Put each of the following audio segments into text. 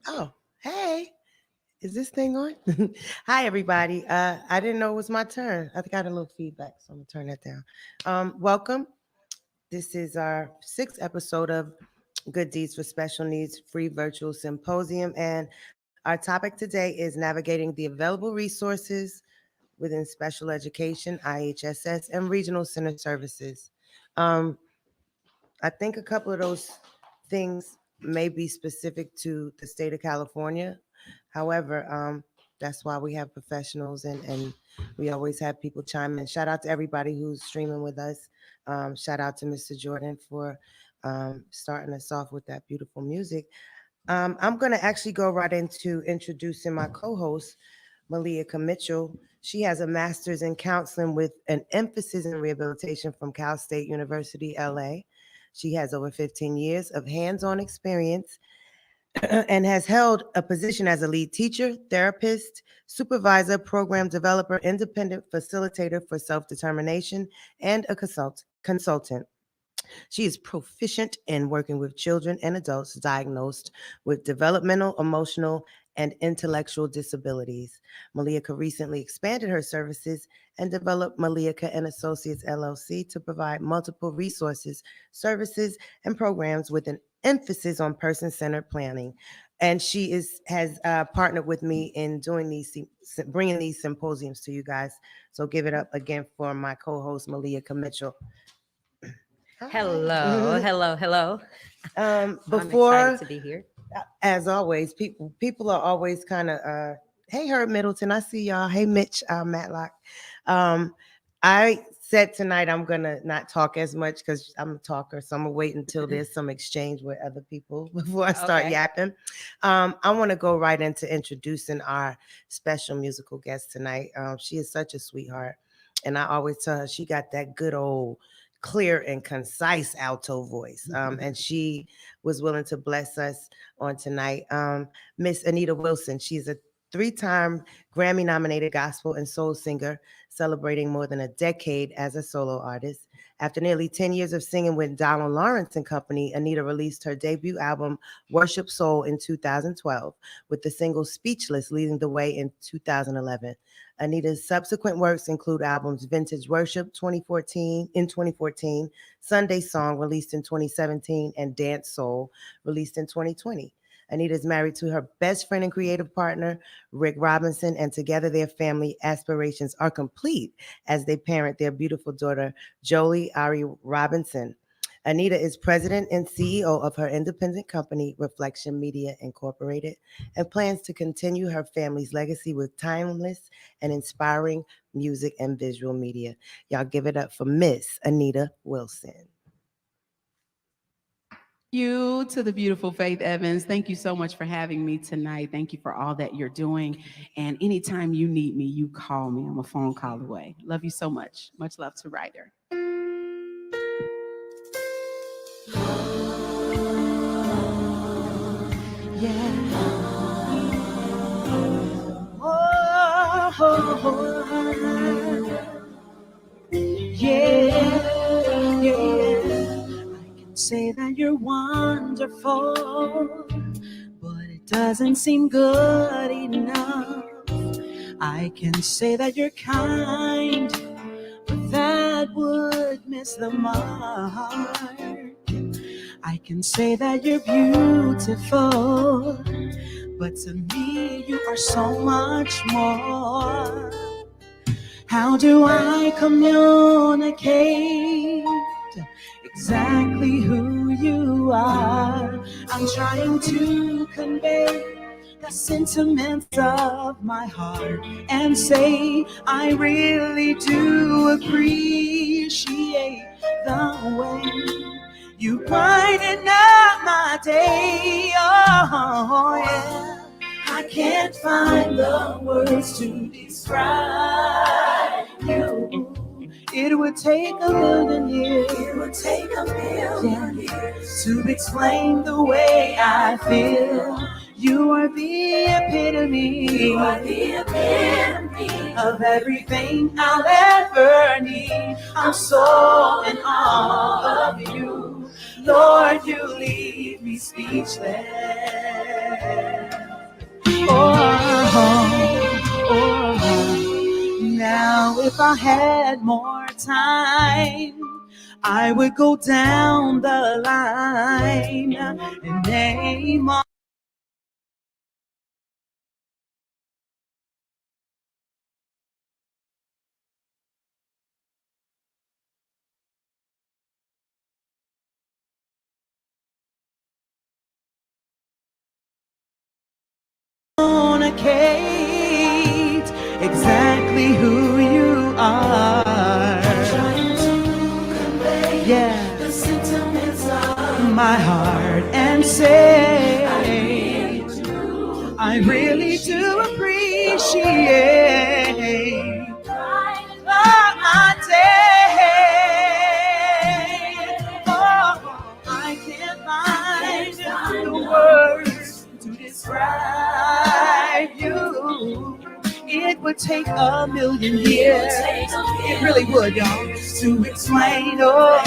Oh, hey, is this thing on? Hi, everybody. I didn't know it was my turn. I got a little feedback, so I'm gonna turn that down. Welcome. This is our sixth episode of Good Deeds for Special Needs Free Virtual Symposium, and our topic today is navigating the available resources within special education, IHSS, and regional center services. Um, I think a couple of those things may be specific to the state of California. However, that's why we have professionals and we always have people chime in. Shout out to everybody who's streaming with us. Shout out to Mr. Jordan for starting us off with that beautiful music. I'm going to actually go right into introducing my co host, Malika Mitchell. She has a master's in counseling with an emphasis in rehabilitation from Cal State University, LA. She has over 15 years of hands on experience and has held a position as a lead teacher, therapist, supervisor, program developer, independent facilitator for self determination, and a consultant. She is proficient in working with children and adults diagnosed with developmental, emotional, and intellectual disabilities. Malika recently expanded her services and developed Malika and Associates LLC to provide multiple resources, services, and programs with an emphasis on person-centered planning. And she has partnered with me in doing bringing these symposiums to you guys. So give it up again for my co-host Malika Mitchell. Hello, Hi. hello, hello. I'm excited Before, to be here. as always, people are always kind of, hey, Herb Middleton, I see y'all. Hey, Mitch Matlock. Um, I said tonight I'm gonna not talk as much because I'm a talker, so I'm gonna wait until there's some exchange with other people before I start Okay. yapping. I want to go right into introducing our special musical guest tonight. She is such a sweetheart. And I always tell her she got that good old clear and concise alto voice. And she was willing to bless us on tonight. Miss Anita Wilson, she's a 3-time Grammy nominated gospel and soul singer, celebrating more than a decade as a solo artist. After nearly 10 years of singing with Donald Lawrence and Company, Anita released her debut album, Worship Soul, in 2012, with the single Speechless leading the way in 2011. Anita's subsequent works include albums Vintage Worship 2014, Sunday Song released in 2017, and Dance Soul released in 2020. Anita is married to her best friend and creative partner, Rick Robinson, and together their family aspirations are complete as they parent their beautiful daughter, Jolie Ari Robinson. Anita is president and CEO of her independent company, Reflection Media Incorporated, and plans to continue her family's legacy with timeless and inspiring music and visual media. Y'all give it up for Miss Anita Wilson. You to the beautiful Faith Evans. Thank you so much for having me tonight. Thank you for all that you're doing. And anytime you need me, you call me. I'm a phone call away. Love you so much. Much love to Ryder. I can say that you're wonderful, but it doesn't seem good enough. I can say that you're kind, but that would miss the mark. I can say that you're beautiful, but to me you are so much more. How do I communicate exactly who you are? I'm trying to convey the sentiments of my heart and say I really do appreciate the way you brighten up my day. Oh yeah, I can't find the words to describe you. It would take a million years. It would take a million years to explain the way I feel. You are the epitome. You are the epitome of everything I'll ever need. I'm so in awe of you. Lord, you leave me speechless. Now if I had more time, I would go down the line and name all communicate exactly who you are. Trying to convey the sentiments of my heart and say I really do appreciate my day. Oh, I can't find the words to describe you. It would take a million years. It really would, y'all, to explain. Oh,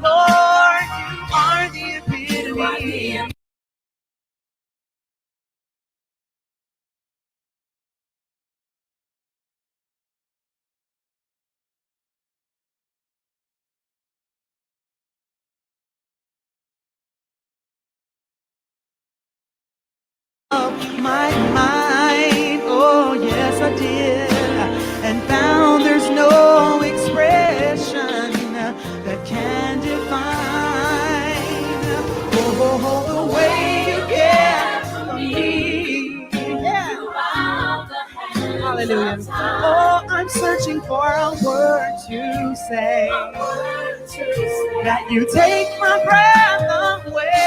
Lord, you are the epitome. My mind, oh yes I did, and found there's no expression that can define the way you care for me. Yeah. Hallelujah. Oh, I'm searching for a word to say that you take my breath away.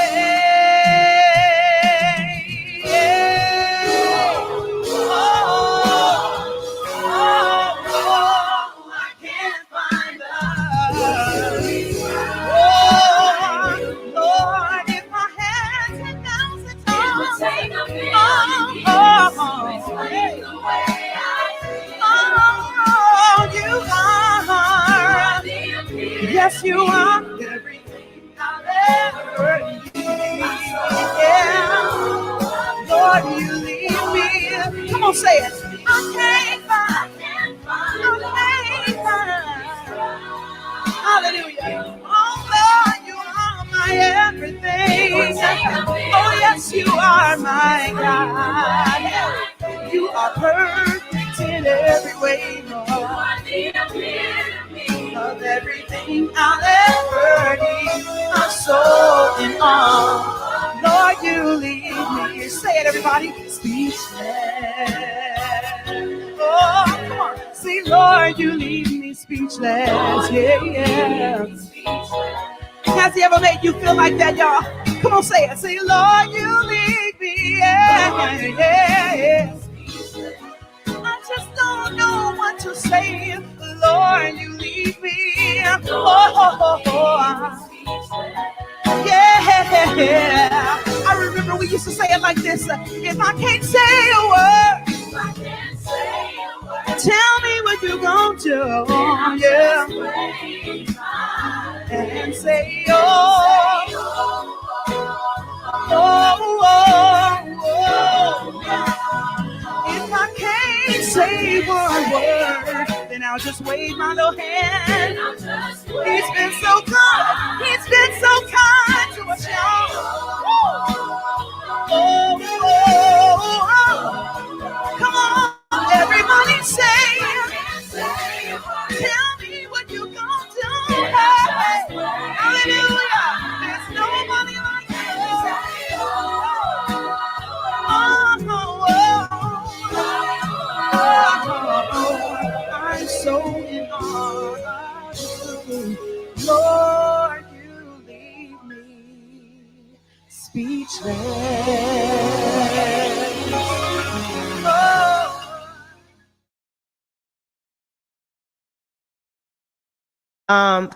yes, you are everything I'll ever need. Yeah, Lord, you lead me. Come on, say it. I can't find. Hallelujah. Oh, Lord, you are my everything. Oh, yes, you are my God. You are perfect in every way, Lord. Of everything I'll ever need. I'm so in awe. Lord, you lead me. Say it, everybody. Speechless. Oh, come on. Say, Lord, you leave me speechless. Yeah, yeah. Has he ever made you feel like that, y'all? Come on, say it. Say, Lord, you leave me. Yeah, yeah, yeah. I just don't know what to say. Lord, you leave me. Yeah. I remember we used to say it like this. If I can't say a word, tell me what you're going to do. Yeah. And say, oh, if I can't say one word, then I'll just wave my little hand. He's been so good. He's been so kind to us, y'all. Come on, everybody say, tell me what you're gonna do. Hallelujah. There's nobody like you. I'm so in awe of you. Lord, you leave me speechless.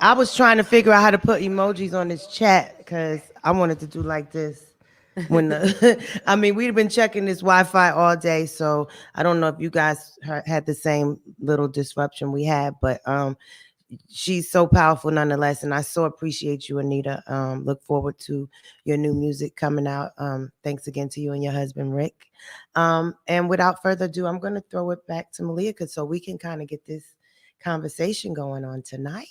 I was trying to figure out how to put emojis on this chat because I wanted to do like this. When I mean, we've been checking this Wi-Fi all day, so I don't know if you guys had the same little disruption we had, but she's so powerful nonetheless, and I so appreciate you, Anita. Look forward to your new music coming out. Thanks again to you and your husband, Rick. And without further ado, I'm going to throw it back to Malika so we can kind of get this conversation going on tonight.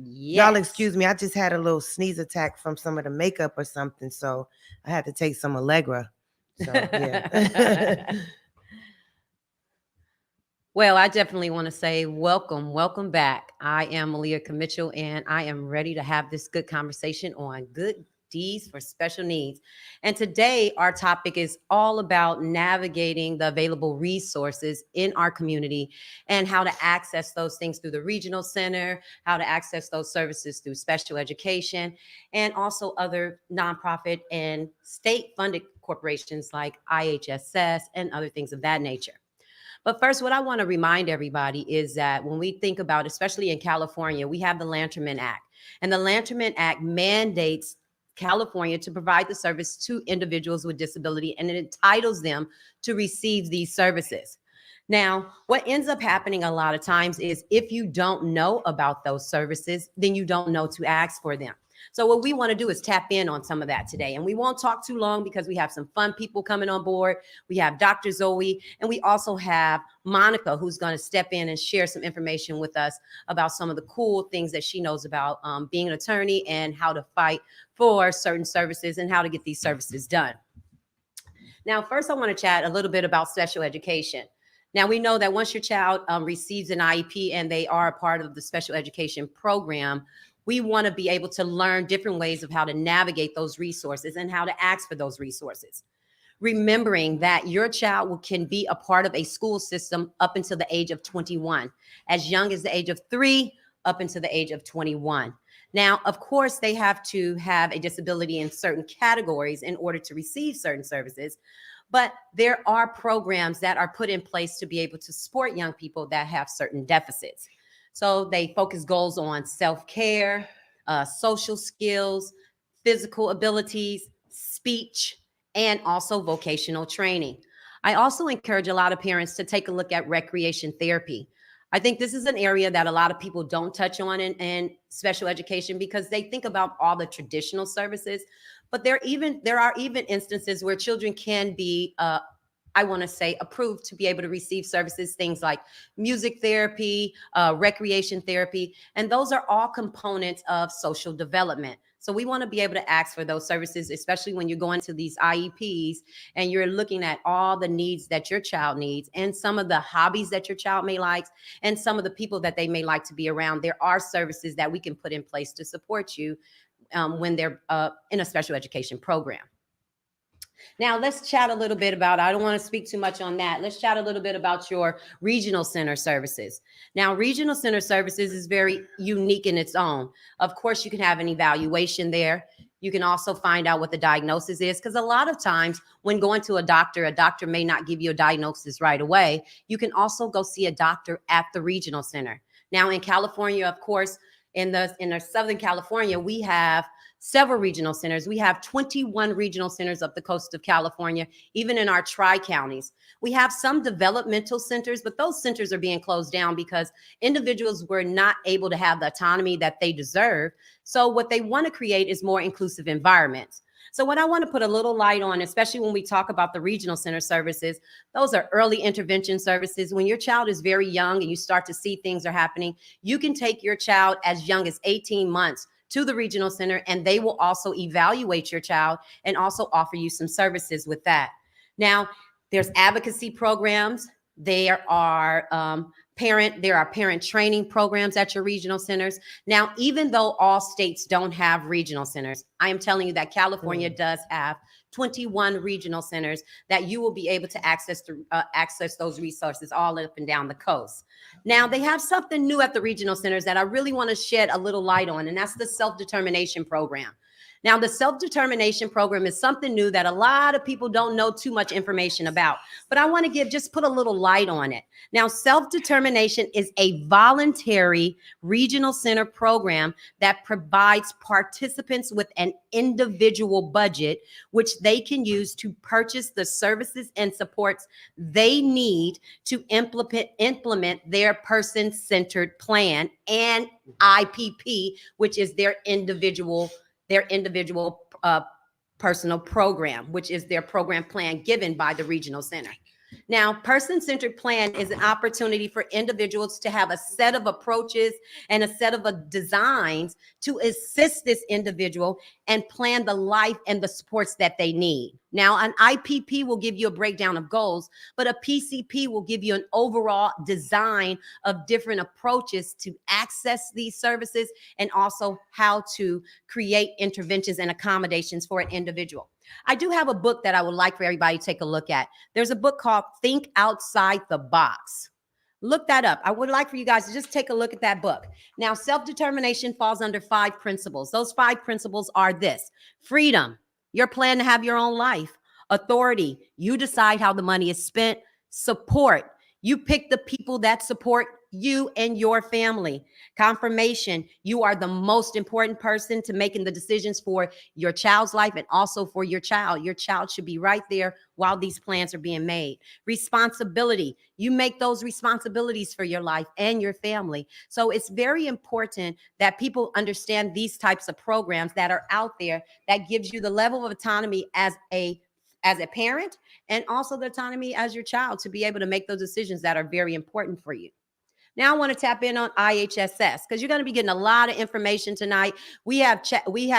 Y'all excuse me, I just had a little sneeze attack from some of the makeup or something, so I had to take some Allegra. So yeah. Well, I definitely want to say welcome back. I am Malika Mitchell, and I am ready to have this good conversation on good deeds for special needs. And today, our topic is all about navigating the available resources in our community and how to access those things through the regional center, how to access those services through special education, and also other nonprofit and state-funded corporations like IHSS and other things of that nature. But first, what I want to remind everybody is that when we think about, especially in California, we have the Lanterman Act. And the Lanterman Act mandates California to provide the service to individuals with disability, and it entitles them to receive these services. Now, what ends up happening a lot of times is if you don't know about those services, then you don't know to ask for them. So what we want to do is tap in on some of that today. And we won't talk too long because we have some fun people coming on board. We have Dr. Zoe, and we also have Monica, who's going to step in and share some information with us about some of the cool things that she knows about being an attorney and how to fight for certain services and how to get these services done. Now, first, I want to chat a little bit about special education. Now, we know that once your child receives an IEP and they are a part of the special education program, we want to be able to learn different ways of how to navigate those resources and how to ask for those resources. Remembering that your child can be a part of a school system up until the age of 21, as young as the age of 3 up until the age of 21. Now, of course, they have to have a disability in certain categories in order to receive certain services, but there are programs that are put in place to be able to support young people that have certain deficits. So they focus goals on self-care, social skills, physical abilities, speech, and also vocational training. I also encourage a lot of parents to take a look at recreation therapy. I think this is an area that a lot of people don't touch on in special education because they think about all the traditional services, but there are even instances where children can be I want to say approved to be able to receive services, things like music therapy, recreation therapy, and those are all components of social development. So we want to be able to ask for those services, especially when you're going to these IEPs and you're looking at all the needs that your child needs and some of the hobbies that your child may like and some of the people that they may like to be around. There are services that we can put in place to support you when they're in a special education program. Now, let's chat a little bit about, I don't want to speak too much on that. Let's chat a little bit about your regional center services. Now, regional center services is very unique in its own. Of course, you can have an evaluation there. You can also find out what the diagnosis is, because a lot of times when going to a doctor may not give you a diagnosis right away. You can also go see a doctor at the regional center. Now, in California, of course, in the Southern California, we have several regional centers. We have 21 regional centers up the coast of California, even in our tri-counties. We have some developmental centers, but those centers are being closed down because individuals were not able to have the autonomy that they deserve. So what they want to create is more inclusive environments. So what I want to put a little light on, especially when we talk about the regional center services, those are early intervention services. When your child is very young and you start to see things are happening, you can take your child as young as 18 months to the regional center, and they will also evaluate your child and also offer you some services with that. Now, there's advocacy programs. There are parent training programs at your regional centers. Now, even though all states don't have regional centers, I am telling you that California does have 21 regional centers that you will be able to access those resources all up and down the coast. Now, they have something new at the regional centers that I really want to shed a little light on, and that's the self-determination program. Now, the self-determination program is something new that a lot of people don't know too much information about, but I want to just put a little light on it. Now, self-determination is a voluntary regional center program that provides participants with an individual budget, which they can use to purchase the services and supports they need to implement their person-centered plan and IPP, which is their individual personal program, which is their program plan given by the regional center. Now, person-centered plan is an opportunity for individuals to have a set of approaches and a set of designs to assist this individual and plan the life and the supports that they need. Now, an IPP will give you a breakdown of goals, but a PCP will give you an overall design of different approaches to access these services and also how to create interventions and accommodations for an individual. I do have a book that I would like for everybody to take a look at. There's a book called Think Outside the Box. Look that up. I would like for you guys to just take a look at that book. Now, self-determination falls under 5 principles. Those 5 principles are this: freedom, your plan to have your own life; authority, you decide how the money is spent; support, you pick the people that support you and your family; confirmation, you are the most important person to making the decisions for your child's life and also for your child. Your child should be right there while these plans are being made. Responsibility, you make those responsibilities for your life and your family. So it's very important that people understand these types of programs that are out there that gives you the level of autonomy as a parent and also the autonomy as your child to be able to make those decisions that are very important for you. Now I want to tap in on IHSS because you're going to be getting a lot of information tonight. We have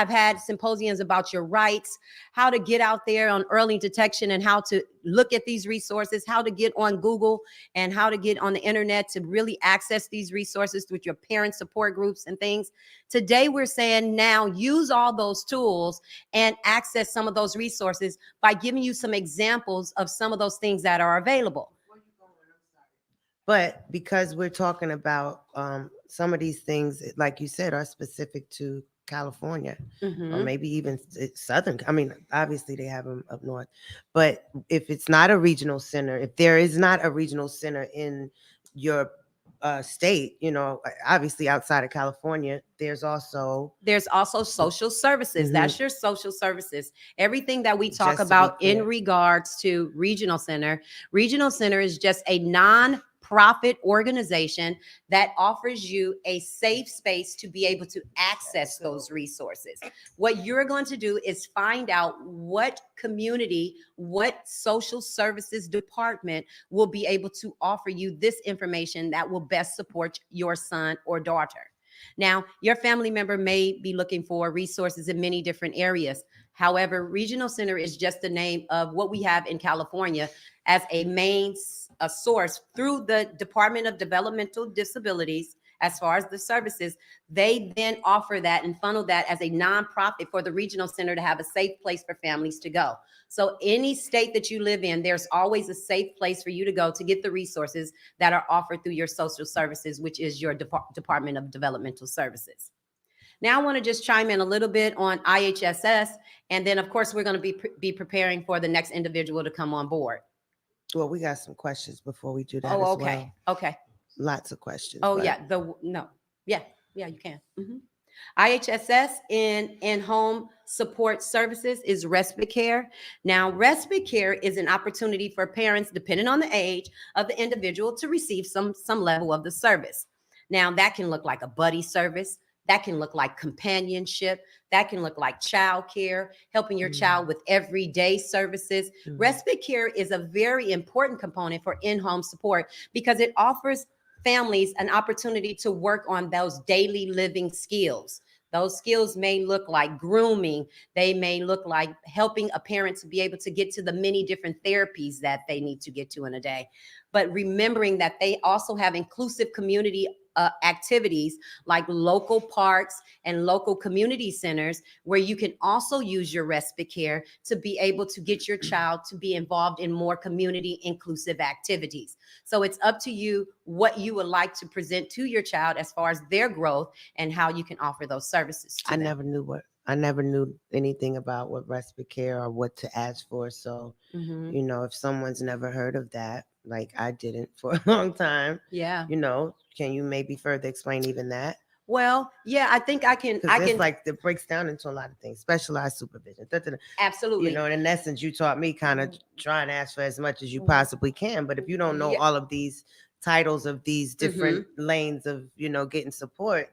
had symposiums about your rights, how to get out there on early detection and how to look at these resources, how to get on Google and how to get on the internet to really access these resources with your parent support groups and things. Today, we're saying now use all those tools and access some of those resources by giving you some examples of some of those things that are available. But because we're talking about some of these things, like you said, are specific to California, or maybe even Southern. I mean, obviously they have them up north. But if it's not a regional center, if there is not a regional center in your state, obviously outside of California, there's also social services. That's your social services. Everything that we talk about in regards to regional center is just a non-profit nonprofit organization that offers you a safe space to be able to access those resources. What you're going to do is find out what community, what social services department will be able to offer you this information that will best support your son or daughter. Now, your family member may be looking for resources in many different areas. However, Regional Center is just the name of what we have in California as a main source through the Department of Developmental Disabilities. As far as the services, they then offer that and funnel that as a nonprofit for the Regional Center to have a safe place for families to go. So any state that you live in, there's always a safe place for you to go to get the resources that are offered through your social services, which is your Department of Developmental Services. Now I want to just chime in a little bit on IHSS, and then of course we're going to be preparing for the next individual to come on board. Well, we got some questions before we do that. Oh, as okay. well. Okay. Lots of questions. Oh, but- yeah. Yeah, you can. IHSS in-home support services is respite care. Now, respite care is an opportunity for parents, depending on the age of the individual, to receive some level of the service. Now, that can look like a buddy service. That can look like companionship. That can look like child care, helping your child with everyday services. Respite care is a very important component for in-home support because it offers families an opportunity to work on those daily living skills. Those skills may look like grooming. They may look like helping a parent to be able to get to the many different therapies that they need to get to in a day. But remembering that they also have inclusive community activities like local parks and local community centers where you can also use your respite care to be able to get your child to be involved in more community inclusive activities. So it's up to you what you would like to present to your child as far as their growth and how you can offer those services to them. I never knew anything about what respite care or what to ask for. So, you know, if someone's never heard of that, like I didn't for a long time, Yeah. you know, can you maybe further explain even that? Well, yeah, I think I can. Because it's like it breaks down into a lot of things, specialized supervision. Absolutely. You know, and in essence, you taught me kind of try and ask for as much as you possibly can. But if you don't know all of these titles of these different lanes of, you know, getting support.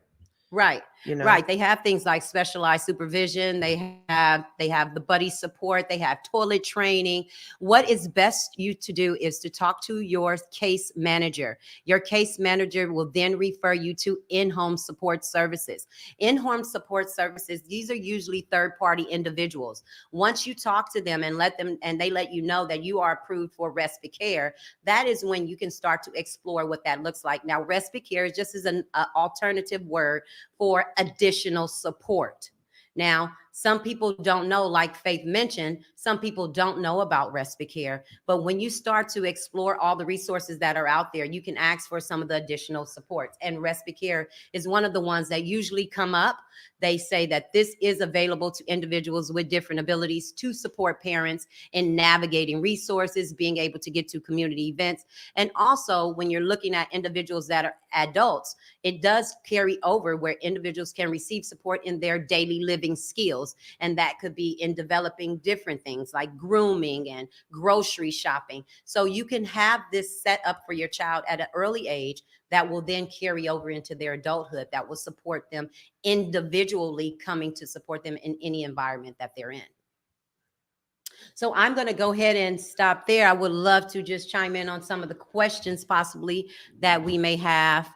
Right. You know? Right. They have things like specialized supervision. They have the buddy support. They have toilet training. What is best you to do is to talk to your case manager. Your case manager will then refer you to in-home support services. In-home support services, these are usually third-party individuals. Once you talk to them and they let you know that you are approved for respite care, that is when you can start to explore what that looks like. Now, respite care is just as an alternative word for additional support. Now, some people don't know, like Faith mentioned, some people don't know about respite care. But when you start to explore all the resources that are out there, you can ask for some of the additional supports. And respite care is one of the ones that usually come up. They say that this is available to individuals with different abilities to support parents in navigating resources, being able to get to community events. And also, when you're looking at individuals that are adults, it does carry over where individuals can receive support in their daily living skills. And that could be in developing different things like grooming and grocery shopping. So you can have this set up for your child at an early age that will then carry over into their adulthood, that will support them individually, coming to support them in any environment that they're in. So I'm going to go ahead and stop there. I would love to just chime in on some of the questions possibly that we may have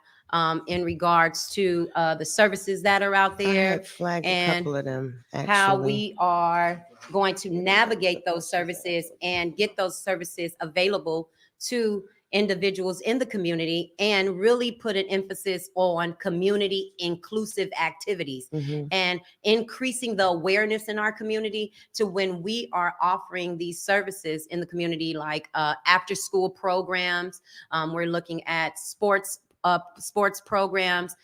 in regards to the services that are out there. I had flagged a couple of them, actually. How we are going to navigate those services and get those services available to individuals in the community, and really put an emphasis on community inclusive activities and increasing the awareness in our community to when we are offering these services in the community, like after school programs. We're looking at sports programs,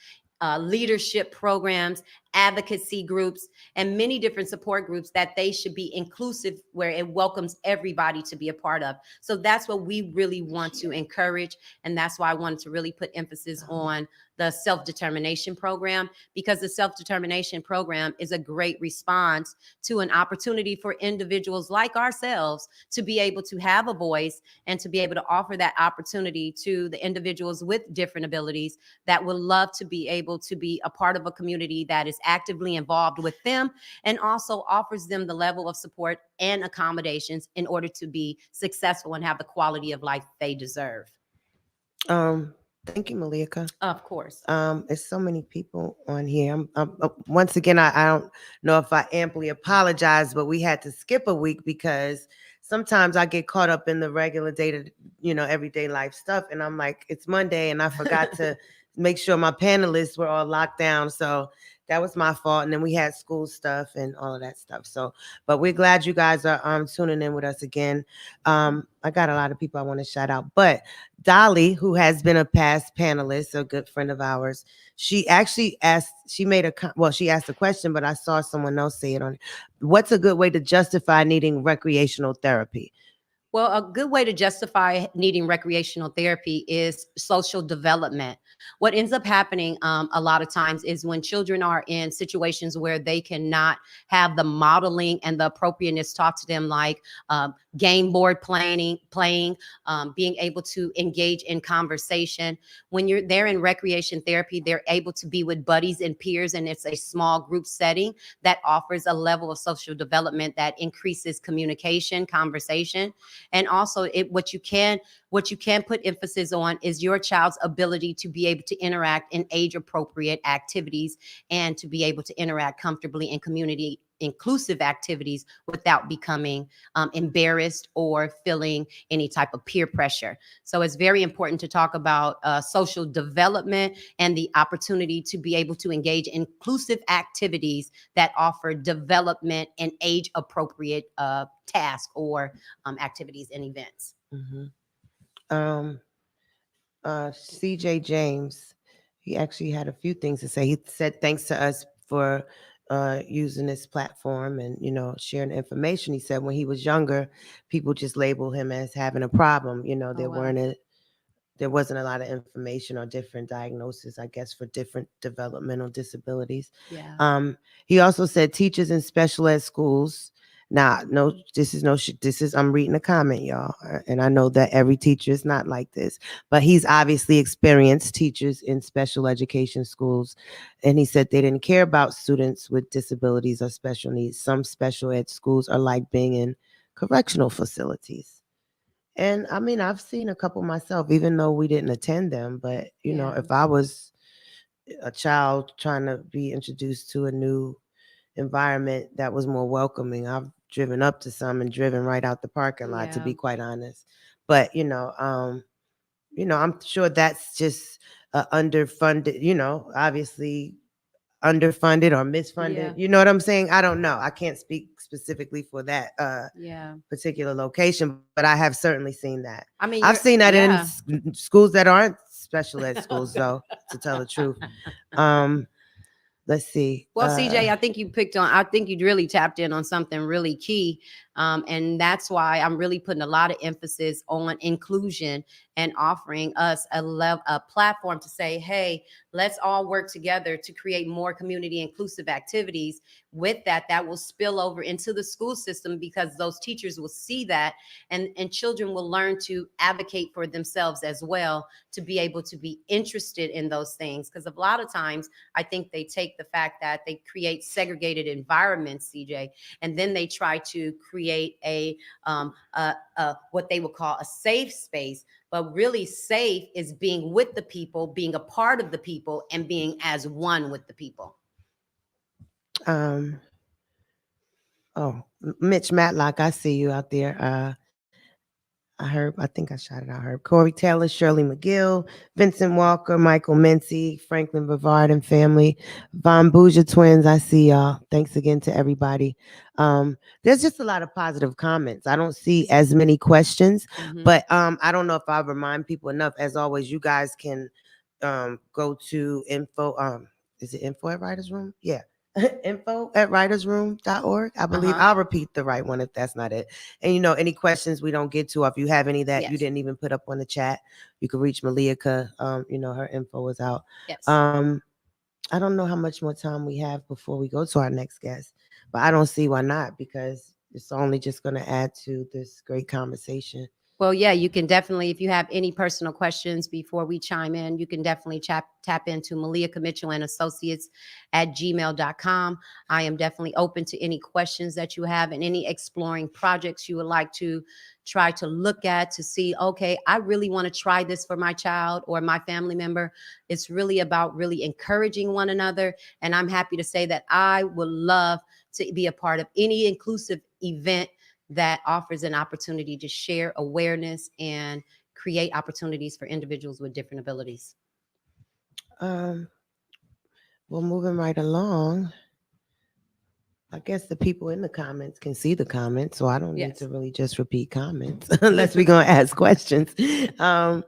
leadership programs, advocacy groups, and many different support groups that they should be inclusive, where it welcomes everybody to be a part of. So that's what we really want to encourage. And that's why I wanted to really put emphasis on the self-determination program, because the self-determination program is a great response to an opportunity for individuals like ourselves to be able to have a voice and to be able to offer that opportunity to the individuals with different abilities that would love to be able to be a part of a community that is actively involved with them, and also offers them the level of support and accommodations in order to be successful and have the quality of life they deserve. Thank you, Malika. Of course. It's so many people on here. Once again, I don't know if I amply apologize, but we had to skip a week because sometimes I get caught up in the regular everyday life stuff, and I'm like, it's Monday, and I forgot to make sure my panelists were all locked down. So that was my fault. And then we had school stuff and all of that stuff. So, but we're glad you guys are tuning in with us again. I got a lot of people I want to shout out, but Dolly, who has been a past panelist, a good friend of ours, she actually asked, she asked a question, but I saw someone else say it on. What's a good way to justify needing recreational therapy? Well, a good way to justify needing recreational therapy is social development. What ends up happening a lot of times is when children are in situations where they cannot have the modeling and the appropriateness taught to them, like game board playing, being able to engage in conversation. When they're in recreation therapy, they're able to be with buddies and peers, and it's a small group setting that offers a level of social development that increases communication, conversation. And also what you can put emphasis on is your child's ability to be able to interact in age appropriate activities and to be able to interact comfortably in community inclusive activities without becoming embarrassed or feeling any type of peer pressure. So it's very important to talk about social development and the opportunity to be able to engage in inclusive activities that offer development and age appropriate tasks or activities and events. Mm-hmm. CJ James, he actually had a few things to say. He said thanks to us for using this platform and sharing information. He said when he was younger, people just labeled him as having a problem. There wasn't a lot of information or different diagnoses, I guess, for different developmental disabilities. Yeah. He also said teachers in special ed schools. Now, no, I'm reading a comment, y'all. And I know that every teacher is not like this, but he's obviously experienced teachers in special education schools. And he said they didn't care about students with disabilities or special needs. Some special ed schools are like being in correctional facilities. And I mean, I've seen a couple myself, even though we didn't attend them. But, if I was a child trying to be introduced to a new environment that was more welcoming, I've driven up to some and driven right out the parking lot, to be quite honest. But, I'm sure that's just underfunded, obviously underfunded or misfunded. Yeah. You know what I'm saying? I don't know. I can't speak specifically for that particular location, but I have certainly seen that. I mean, I've seen that in schools that aren't special ed schools, though, to tell the truth. Let's see. Well, CJ, I think you really tapped in on something really key. And that's why I'm really putting a lot of emphasis on inclusion and offering us a platform to say, hey, let's all work together to create more community inclusive activities. With that will spill over into the school system, because those teachers will see that, and children will learn to advocate for themselves as well, to be able to be interested in those things. Because a lot of times I think they take the fact that they create segregated environments, CJ, and then they try to create a what they would call a safe space. But really, safe is being with the people, being a part of the people, and being as one with the people. Mitch Matlock, I see you out there. I think I shouted out Herb. Corey Taylor, Shirley McGill, Vincent Walker, Michael Mincy, Franklin Bavard and family, Von Bouja twins. I see y'all. Thanks again to everybody. There's just a lot of positive comments. I don't see as many questions, but I don't know if I remind people enough. As always, you guys can go to info. Is it info at Ryder's Room? Yeah. info@writersroom.org. I believe I'll repeat the right one if that's not it. And any questions we don't get to, or if you have any that you Yes. didn't even put up on the chat, you can reach Malika. Her info is out. Yes. I don't know how much more time we have before we go to our next guest, but I don't see why not, because it's only just going to add to this great conversation. Well, yeah, you can definitely, if you have any personal questions before we chime in, you can definitely tap into Malika Mitchell and Associates at gmail.com. I am definitely open to any questions that you have and any exploring projects you would like to try to look at to see, okay, I really want to try this for my child or my family member. It's really about really encouraging one another. And I'm happy to say that I would love to be a part of any inclusive event that offers an opportunity to share awareness and create opportunities for individuals with different abilities. Um, well, moving right along, I guess the people in the comments can see the comments, so I don't need Yes. to really just repeat comments unless we're gonna ask questions. Um,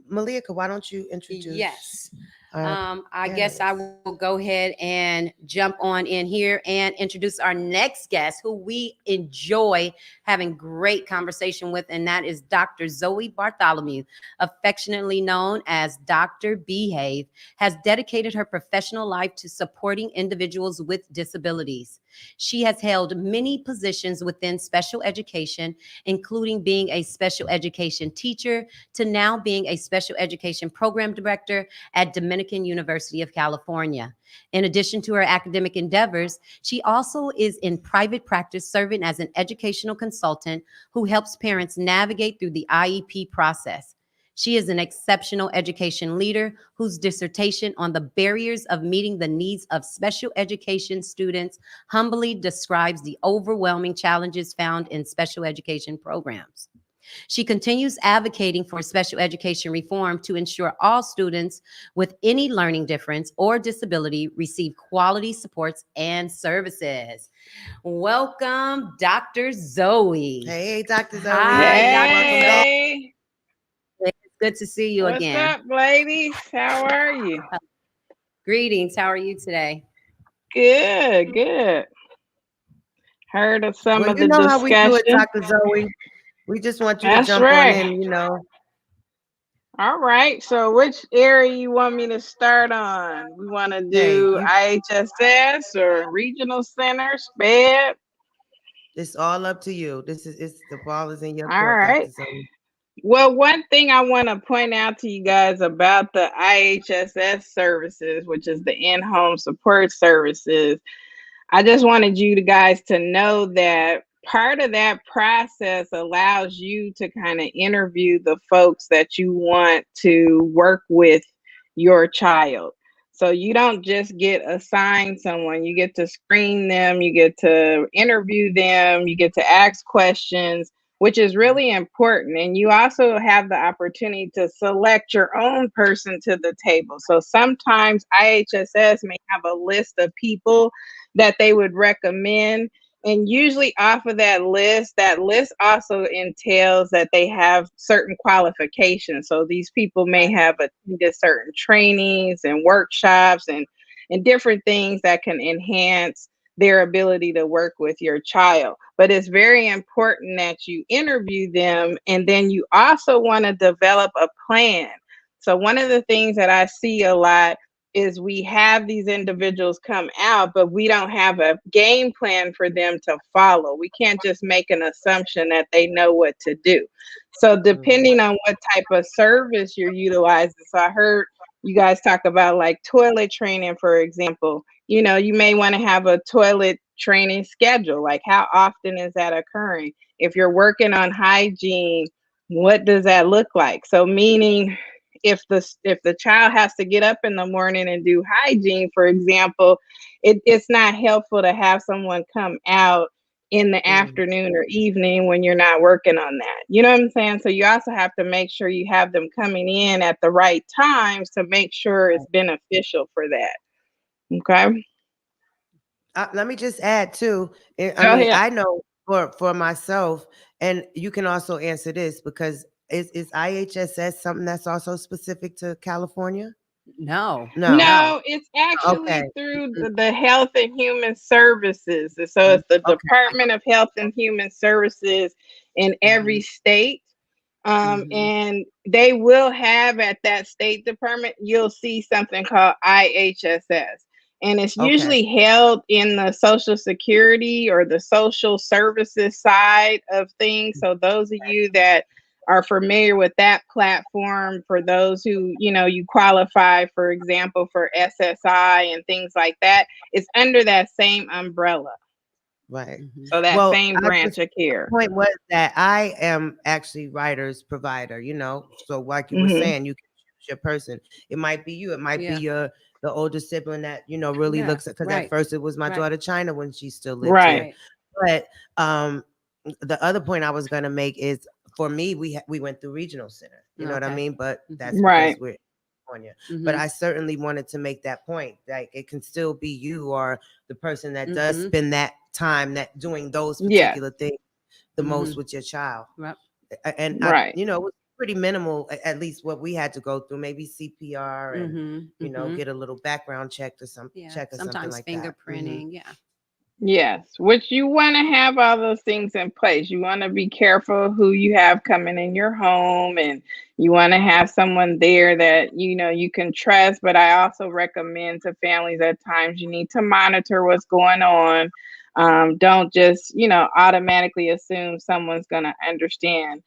Malika, why don't you introduce? Yes. our I guess I guest? will go ahead and jump on in here and introduce our next guest, who we enjoy having great conversation with, and that is Dr. Zoe Bartholomew, affectionately known as Dr. Behave, has dedicated her professional life to supporting individuals with disabilities. She has held many positions within special education, including being a special education teacher to now being a special education program director at Dominican University of California. In addition to her academic endeavors, she also is in private practice serving as an educational consultant who helps parents navigate through the IEP process. She is an exceptional education leader whose dissertation on the barriers of meeting the needs of special education students humbly describes the overwhelming challenges found in special education programs. She continues advocating for special education reform to ensure all students with any learning difference or disability receive quality supports and services. Welcome, Dr. Zoe. Hey, Dr. Zoe. Hi, Dr. Welcome back. Zoe. Hey, It's good to see you what's again. up, ladies? How are you? Greetings. How are you today? Good, good. Heard of some Well, of you the know how we do it, discussion. Dr. Zoe. We just want you to That's jump on right. in. All right. So, which area you want me to start on? We want to Hey, do IHSS or regional center, SPED? it's all up to you. It's the ball is in your All court, right. Dr. Zoe. Well, one thing I want to point out to you guys about the IHSS services, which is the in-home support services, I just wanted you guys to know that part of that process allows you to kind of interview the folks that you want to work with your child. So you don't just get assigned someone, you get to screen them, you get to interview them, you get to ask questions, which is really important. And you also have the opportunity to select your own person to the table. So sometimes IHSS may have a list of people that they would recommend. And usually, off of that list also entails that they have certain qualifications. So these people may have attended certain trainings and workshops and different things that can enhance their ability to work with your child. But it's very important that you interview them, and then you also want to develop a plan. So one of the things that I see a lot is we have these individuals come out, but we don't have a game plan for them to follow. We can't just make an assumption that they know what to do. So depending on what type of service you're utilizing, so I heard you guys talk about like toilet training, for example. You may want to have a toilet training schedule. Like, how often is that occurring? If you're working on hygiene, what does that look like? So meaning, if the child has to get up in the morning and do hygiene, for example, it's not helpful to have someone come out in the afternoon or evening when you're not working on that. You know what I'm saying? So you also have to make sure you have them coming in at the right times to make sure it's beneficial for that. Okay. Let me just add too. I Go mean, ahead. I know for myself, and you can also answer this because is IHSS something that's also specific to California? No. No. No, it's Okay. actually through the Health and Human Services. So it's the Okay. Department of Health and Human Services in every state. Mhm. And they will have at that state department, you'll see something called IHSS. And it's Okay. usually held in the Social Security or the social services side of things. So those of you that are familiar with that platform, for those who, you qualify, for example, for SSI and things like that, it's under that same umbrella. Right. Mhm. So that Well, same I just branch of the care. point was that I am actually Ryder's provider, So like you were Hmm. saying, you can choose your person. It might be you. It might be Yeah. the older sibling that, really Yeah. looks at, because at Right. first it was my Right. daughter China when she still lived Right. here. Right. But the other point I was gonna make is, for me, we went through regional center. You know what I Okay. mean? But Mhm. that's because Right. we're in California. But Mhm. I certainly wanted to make that point. Like, it can still be you or the person that does Mhm. spend that time that doing those Yes. particular things the most Mhm. with your child. Right. And Right. it was pretty minimal, at least what we had to go through, maybe CPR and, Mhm. Mhm. get a little background check or Yeah. something Sometimes like that. fingerprinting. Yeah. Yes, which you want to have all those things in place. You want to be careful who you have coming in your home, and you want to have someone there that you can trust. But I also recommend to families at times you need to monitor what's going on. Don't just automatically assume someone's going to understand.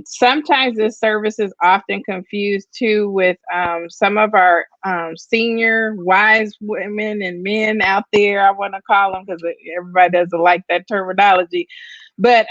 Sometimes this service is often confused too with some of our senior wise women and men out there. I want to call them, because everybody doesn't like that terminology. But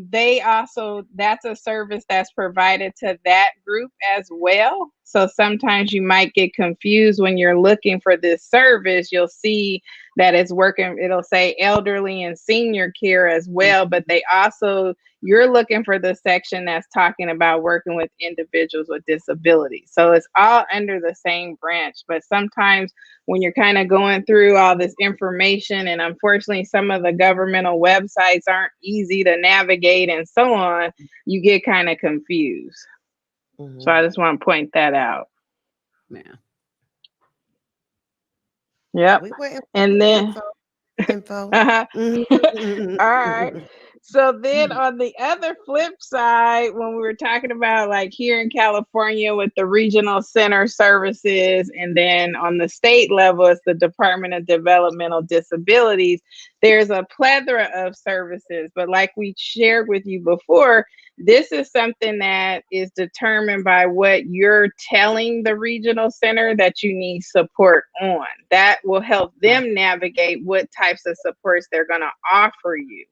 they also, that's a service that's provided to that group as well. So sometimes you might get confused when you're looking for this service. You'll see that it's working, it'll say elderly and senior care as well, but they also, you're looking for the section that's talking about working with individuals with disabilities. So it's all under the same branch. But sometimes when you're kind of going through all this information, and unfortunately some of the governmental websites aren't easy to navigate and so on, you get kind of confused. So Mm-hmm. I just want to point that out. Yeah. Yep. We waiting for And the then info. all Mhm. right. So then on the other flip side, when we were talking about like here in California with the regional center services, and then on the state level, it's the Department of Developmental Disabilities, there's a plethora of services. But like we shared with you before, this is something that is determined by what you're telling the regional center that you need support on. That will help them navigate what types of supports they're going to offer you.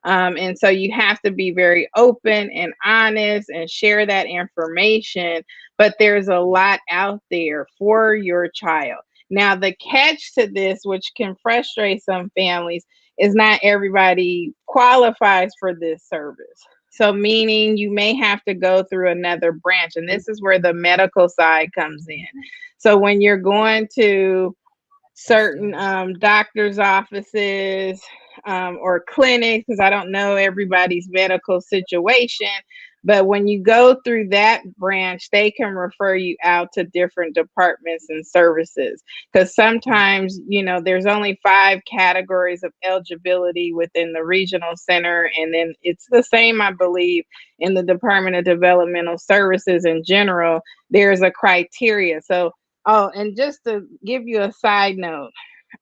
And so you have to be very open and honest and share that information. But there's a lot out there for your child. Now, the catch to this, which can frustrate some families, is not everybody qualifies for this service. So, meaning you may have to go through another branch. And this is where the medical side comes in. So, when you're going to certain doctor's offices or clinics, because I don't know everybody's medical situation. But when you go through that branch, they can refer you out to different departments and services. Because sometimes, there's only 5 categories of eligibility within the regional center. And then it's the same, I believe, in the Department of Developmental Services in general. There's a criteria. So, oh, and just to give you a side note,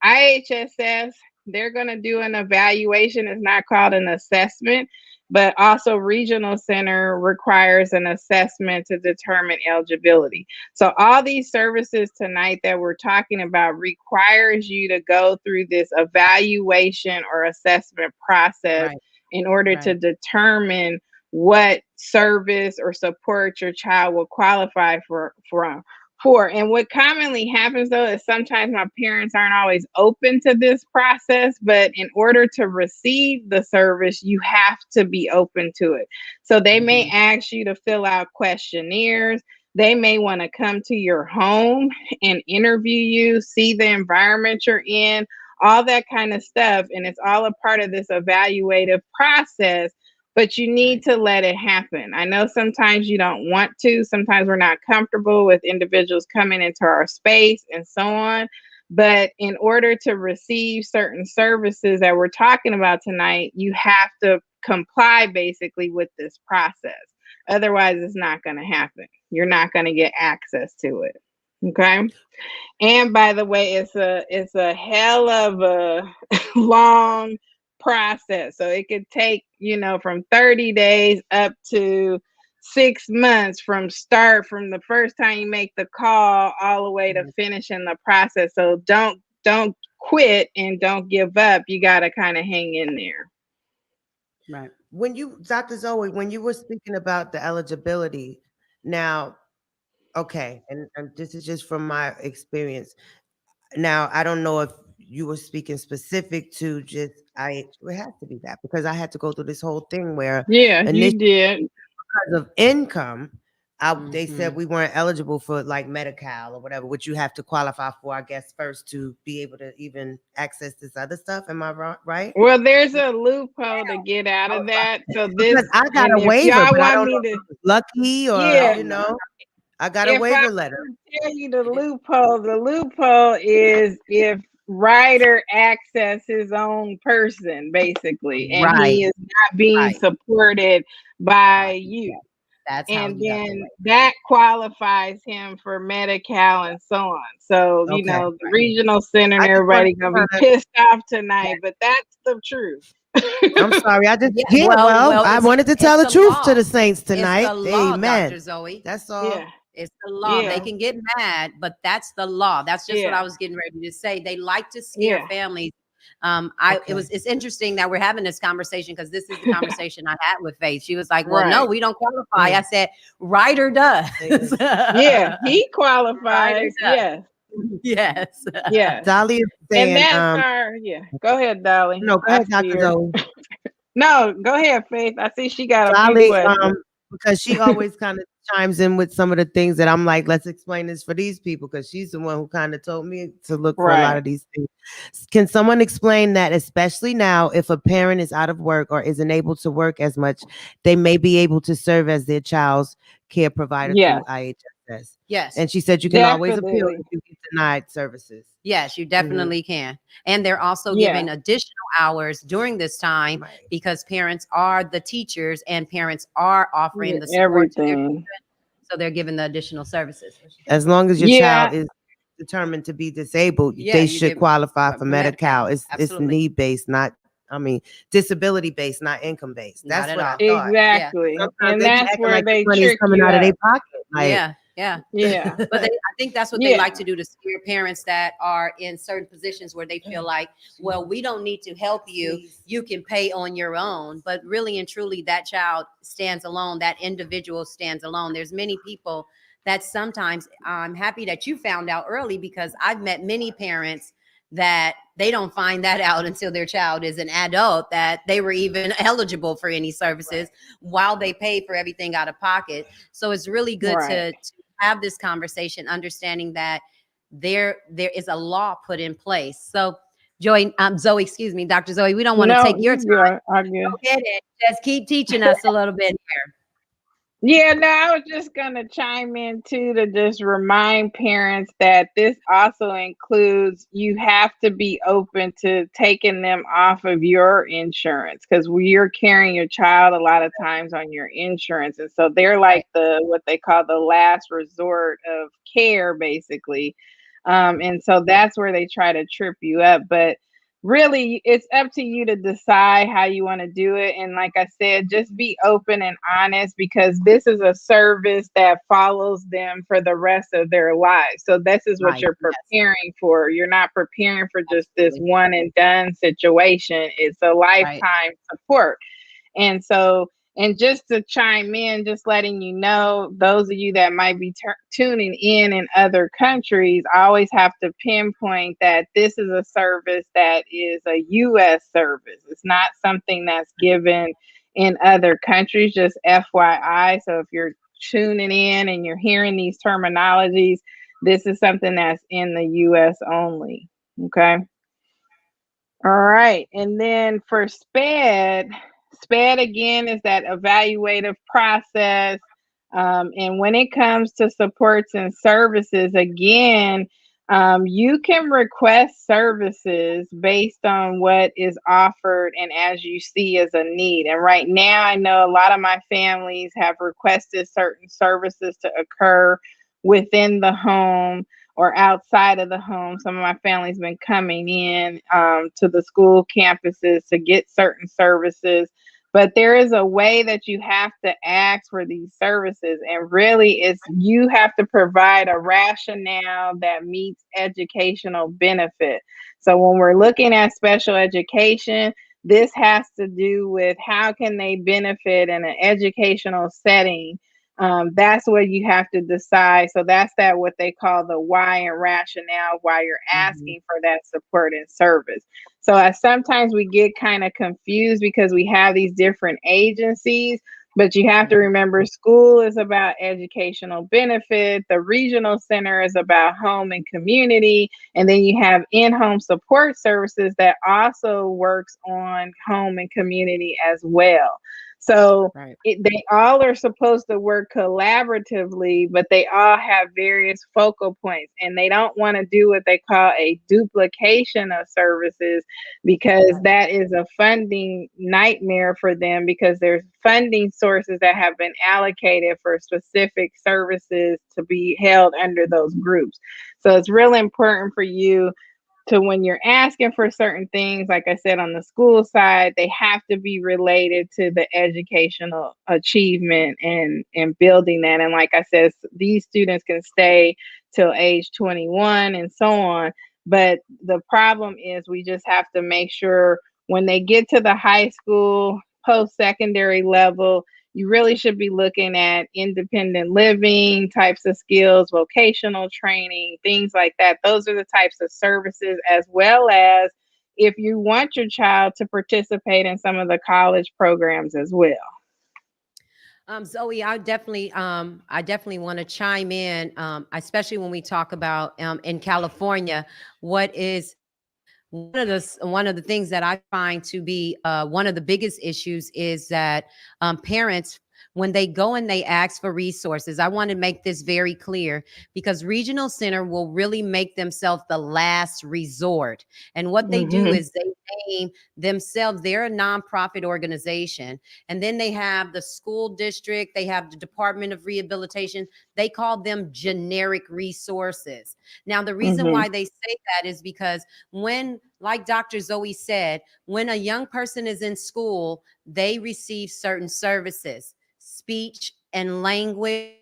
IHSS, they're going to do an evaluation. It's not called an assessment, but also Regional Center requires an assessment to determine eligibility. So all these services tonight that we're talking about requires you to go through this evaluation or assessment process Right. in order to Right. determine what service or support your child will qualify for. And what commonly happens though is sometimes my parents aren't always open to this process, but in order to receive the service, you have to be open to it. So they may ask you to fill out questionnaires. They may want to come to your home and interview you, see the environment you're in, all that kind of stuff. And it's all a part of this evaluative process. but you need to let it happen. I know sometimes you don't want to, sometimes we're not comfortable with individuals coming into our space and so on. But in order to receive certain services that we're talking about tonight, you have to comply basically with this process. Otherwise, it's not going to happen. You're not going to get access to it. Okay. And by the way, it's a hell of a long process. So it could take, from 30 days up to 6 months from the first time you make the call all the way to finishing the process. So don't quit and don't give up. You got to kind of hang in there. Right. When you, Dr. Zoe, when you were speaking about the eligibility, now, okay, and this is just from my experience. Now, I don't know if you were speaking specific to just it has to be that because I had to go through this whole thing where Yeah, you initially did. because of income, they said Mhm. we weren't eligible for like Medi-Cal or whatever, which you have to qualify for, I guess, first to be able to even access this other stuff. Am I right? Well, there's a loophole to get out I of was like, that. So because this, I got and a if waiver, y'all but I want don't know me if to, I was lucky or yeah, I got a if I waiver letter. tell you the loophole is if Ryder access his own person, basically, and Right. he is not being Right. supported by Right. you. That's how And you got the then way. that qualifies him for Medi-Cal and so on. So, Okay. the regional center and I just wanted everybody to gonna be kind of, pissed off tonight, but that's the truth. I'm sorry. I just, Yeah. well, Well, I it's wanted to it's tell the the truth to law. the saints It's tonight. the law, Amen. Dr. Zoe. That's Yeah, all. It's the law. They yeah, can get mad, but that's the law. That's just what yeah, I was getting ready to say. They like to scare yeah. families. Okay. It's interesting that we're having this conversation because this is the conversation I had with Faith. She was like, "Well, no, Right. we don't qualify." I said, "Ryder does." Yeah, he Ryder qualifies. does. Yes, Yes. yes. Dolly is And saying, that's yeah. Go ahead, Dolly. no, go I ahead, see Dr. her. Zoe. No, go ahead, Faith. I see she got a few Dolly, questions. because she always kind of chimes in with some of the things that I'm like, let's explain this for these people, because she's the one who kind of told me to look for a lot Right. of these things. Can someone explain that, especially now, if a parent is out of work or isn't able to work as much, they may be able to serve as their child's care provider Yes, through IHSS? Yes. And she said you can always appeal definitely. if you get denied services. Yes, you Mhm. definitely can. And they're also Yeah, giving additional hours during this time Right. because parents are the teachers and parents are offering yeah, the support to their everything. children. So they're giving the additional services. As long as your Yeah, child is determined to be disabled, Yeah, they you should get qualify for for Medi-Cal. Medi-Cal. It's Absolutely. need based, not disability based, not income based. Not That's at what I all. thought. Yeah. exactly. Sometimes And they be that's acting where like the they money is trick coming you out of their up. pocket. Like, Yeah. Yeah. Yeah, But I think that's what they yeah, like to do to scare parents that are in certain positions where they feel like, well, we don't need to help you. You can pay on your own. But really and truly, that child stands alone. That individual stands alone. There's many people that sometimes I'm happy that you found out early because I've met many parents that they don't find that out until their child is an adult that they were even eligible for any services while they pay for everything out of pocket. So it's really good right. to have this conversation, understanding that there is a law put in place. So Zoe, excuse me, Dr. Zoe, we don't want to No, take your you time. good. I good. Go get it. Just keep teaching us a little bit here. Yeah, no, I was just gonna chime in too to just remind parents that this also includes you have to be open to taking them off of your insurance because you're carrying your child a lot of times on your insurance, and so they're Right. like the what they call the last resort of care, basically. And so that's where they try to trip you up, but really it's up to you to decide how you want to do it. And like I said, just be open and honest because this is a service that follows them for the rest of their lives. So this is what Right. you're Yes. preparing for. You're not preparing for just this Absolutely. one and done situation. It's a Right. lifetime support. And so, and just to chime in, just letting you know, those of you that might be tuning in other countries, I always have to pinpoint that this is a service that is a U.S. service. It's not something that's given in other countries, just FYI. So if you're tuning in and you're hearing these terminologies, this is something that's in the U.S. only. Okay. All right. And then for SPED, SPED again is that evaluative process. And when it comes to supports and services, again, you can request services based on what is offered and as you see as a need. And right now, I know a lot of my families have requested certain services to occur within the home or outside of the home. Some of my family's been coming in to the school campuses to get certain services. But there is a way that you have to ask for these services, and really it's you have to provide a rationale that meets educational benefit. So when we're looking at special education, this has to do with how can they benefit in an educational setting. That's what you have to decide. So that's that what they call the why and rationale why you're Mhm. asking for that support and service. So sometimes we get kind of confused because we have these different agencies, but you have to Mhm. remember school is about educational benefit, the regional center is about home and community, and then you have in-home support services that also works on home and community as well. So Right. they all are supposed to work collaboratively, but they all have various focal points, and they don't want to do what they call a duplication of services because Right. that is a funding nightmare for them because there's funding sources that have been allocated for specific services to be held under those groups. So it's really important for you to when you're asking for certain things, like I said, on the school side, they have to be related to the educational achievement and building that. And like I said, these students can stay till age 21 and so on. But the problem is we just have to make sure when they get to the high school, post-secondary level, you really should be looking at independent living types of skills, vocational training, things like that. Those are the types of services, as well as if you want your child to participate in some of the college programs as well. Zoe, I definitely want to chime in, especially when we talk about in California. What is one of the things that I find to be one of the biggest issues is that parents, when they go and they ask for resources, I want to make this very clear because regional center will really make themselves the last resort. And what they do Mm-hmm. is they name themselves, they're a nonprofit organization, and then they have the school district, they have the Department of Rehabilitation. They call them generic resources. Now, the reason Mm-hmm. why they say that is because when, like Dr. Zoe said, when a young person is in school, they receive certain services: speech and language,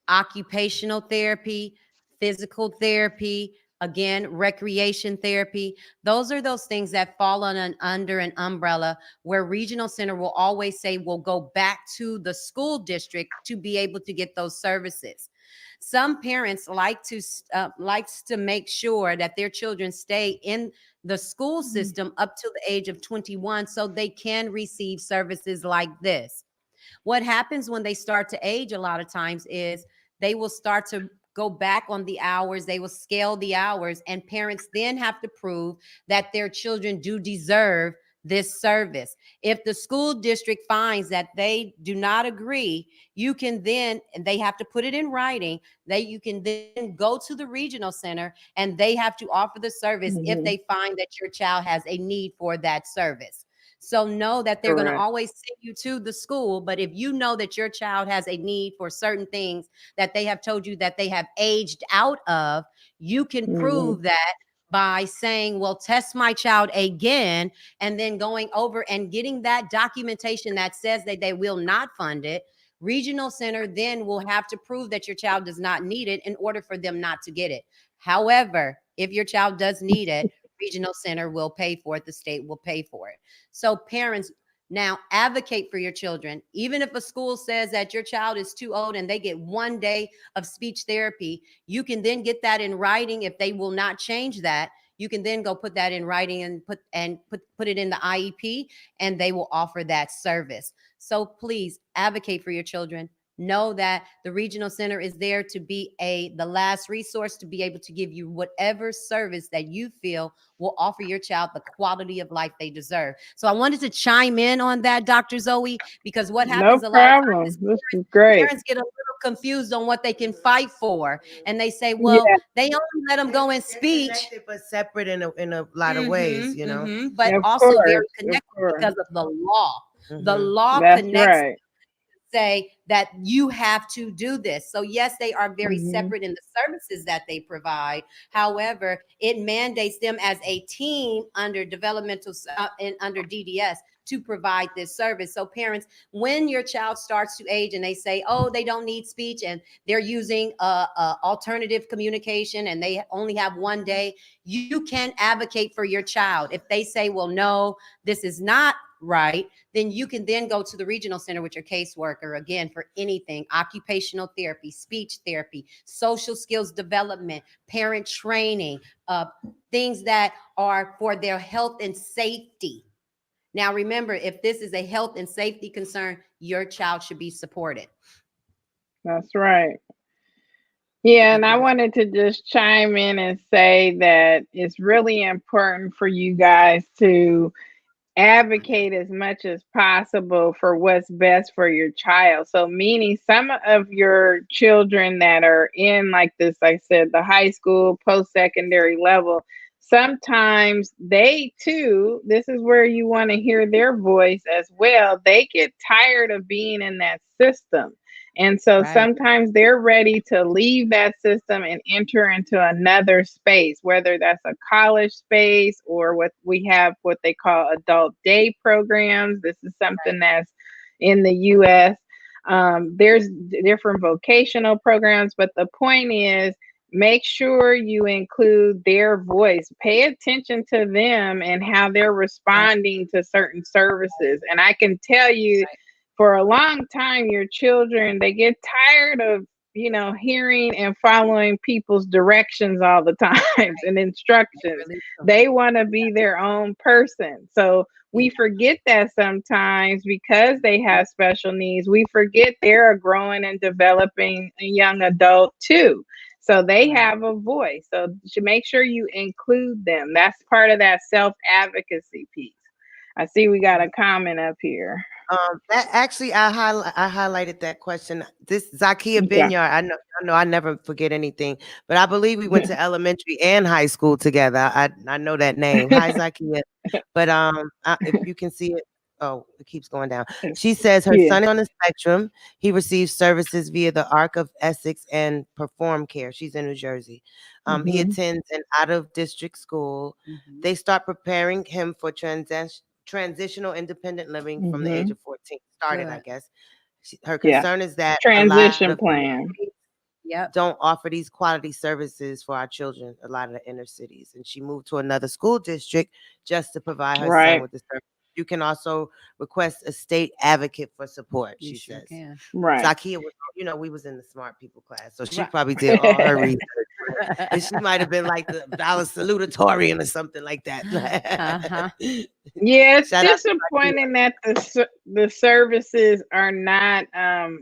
occupational therapy, physical therapy, again, recreation therapy. Those are those things that fall under an umbrella where regional center will always say will go back to the school district to be able to get those services. Some parents likes to make sure that their children stay in the school system up to the age of 21 so they can receive services like this. What happens when they start to age a lot of times is they will start to go back on the hours, they will scale the hours, and parents then have to prove that their children do deserve this service. If the school district finds that they do not agree, you can then, and they have to put it in writing, that you can then go to the regional center and they have to offer the service if Mm-hmm. they find that your child has a need for that service. So know that they're going to Correct. always send you to the school. But if you know that your child has a need for certain things that they have told you that they have aged out of, you can Mm-hmm. prove that by saying, well, test my child again, and then going over and getting that documentation that says that they will not fund it. Regional center then will have to prove that your child does not need it in order for them not to get it. However, if your child does need it, regional center will pay for it, the state will pay for it. So parents, now advocate for your children. Even if a school says that your child is too old and they get 1 day of speech therapy, you can then get that in writing. If they will not change that, you can then go put that in writing and put it in the IEP, and they will offer that service. So please advocate for your children. know that the regional center is there to be the last resource to be able to give you whatever service that you feel will offer your child the quality of life they deserve. So I wanted to chime in on that, Dr. Zoe, because what No happens a lot of times problem. is This is great. parents get a little confused on what they can fight for, and they say, well, Yeah, they only let them go in They're speech. connected but separate in a lot of ways, you know. But of also very course, of connected course. because of the law. The Hmm. law That's connects, right. say that you have to do this. So yes, they are very Hmm. separate in the services that they provide. However, it mandates them as a team under developmental and under DDS to provide this service. So parents, when your child starts to age and they say, oh, they don't need speech and they're using alternative communication and they only have one day, you can advocate for your child. If they say, well, no, this is not right, then you can then go to the regional center with your caseworker again for anything: occupational therapy, speech therapy, social skills development, parent training, things that are for their health and safety. Now, remember, if this is a health and safety concern, your child should be supported. That's right. Yeah, and I Mhm. wanted to just chime in and say that it's really important for you guys to advocate as much as possible for what's best for your child. So, meaning some of your children that are in, like this, like I said, the high school, post secondary level, sometimes they too, this is where you want to hear their voice as well. They get tired of being in that system. And so Right. sometimes they're ready to leave that system and enter into another space, whether that's a college space or what we have, what they call adult day programs. This is something that's in the US. There's different vocational programs, but the point is, make sure you include their voice. Pay attention to them and how they're responding to certain services. And I can tell you, for a long time, your children, they get tired of, hearing and following people's directions all the times and instructions. Really do. They want to be their own person. So Yeah. we forget that sometimes because they have special needs. We forget they're a growing and developing young adult too. So they Right. have a voice. So you should make sure you include them. That's part of that self advocacy piece. I see we got a comment up here. That actually, I highlighted that question. This Zakia Okay. Binyar, I know, I never forget anything, but I believe we went to elementary and high school together. I know that name. Hi, Zakia. But if you can see it, oh, it keeps going down. She says her Yeah. son is on the spectrum. He receives services via the Arc of Essex and Perform Care. She's in New Jersey. He Hmm. attends an out of district school. Mhm. They start preparing him for transitional independent living from the age Hmm. of 14. Started, I Good. guess. Her Yeah. concern is that a lot of Transition inner plan. cities Yep. don't offer these quality services for our children, a lot of the inner cities. And she moved to another school district just to provide her son Right. with the service. You can also request a state advocate for support, You she sure says. can. Right. Zakia was, we was in the smart people class, so she Right. probably did all her research. And she might have been like the Dallas salutatorian or something like that. Uh-huh. Yeah, it's Shout out to Zakia. disappointing that the services are not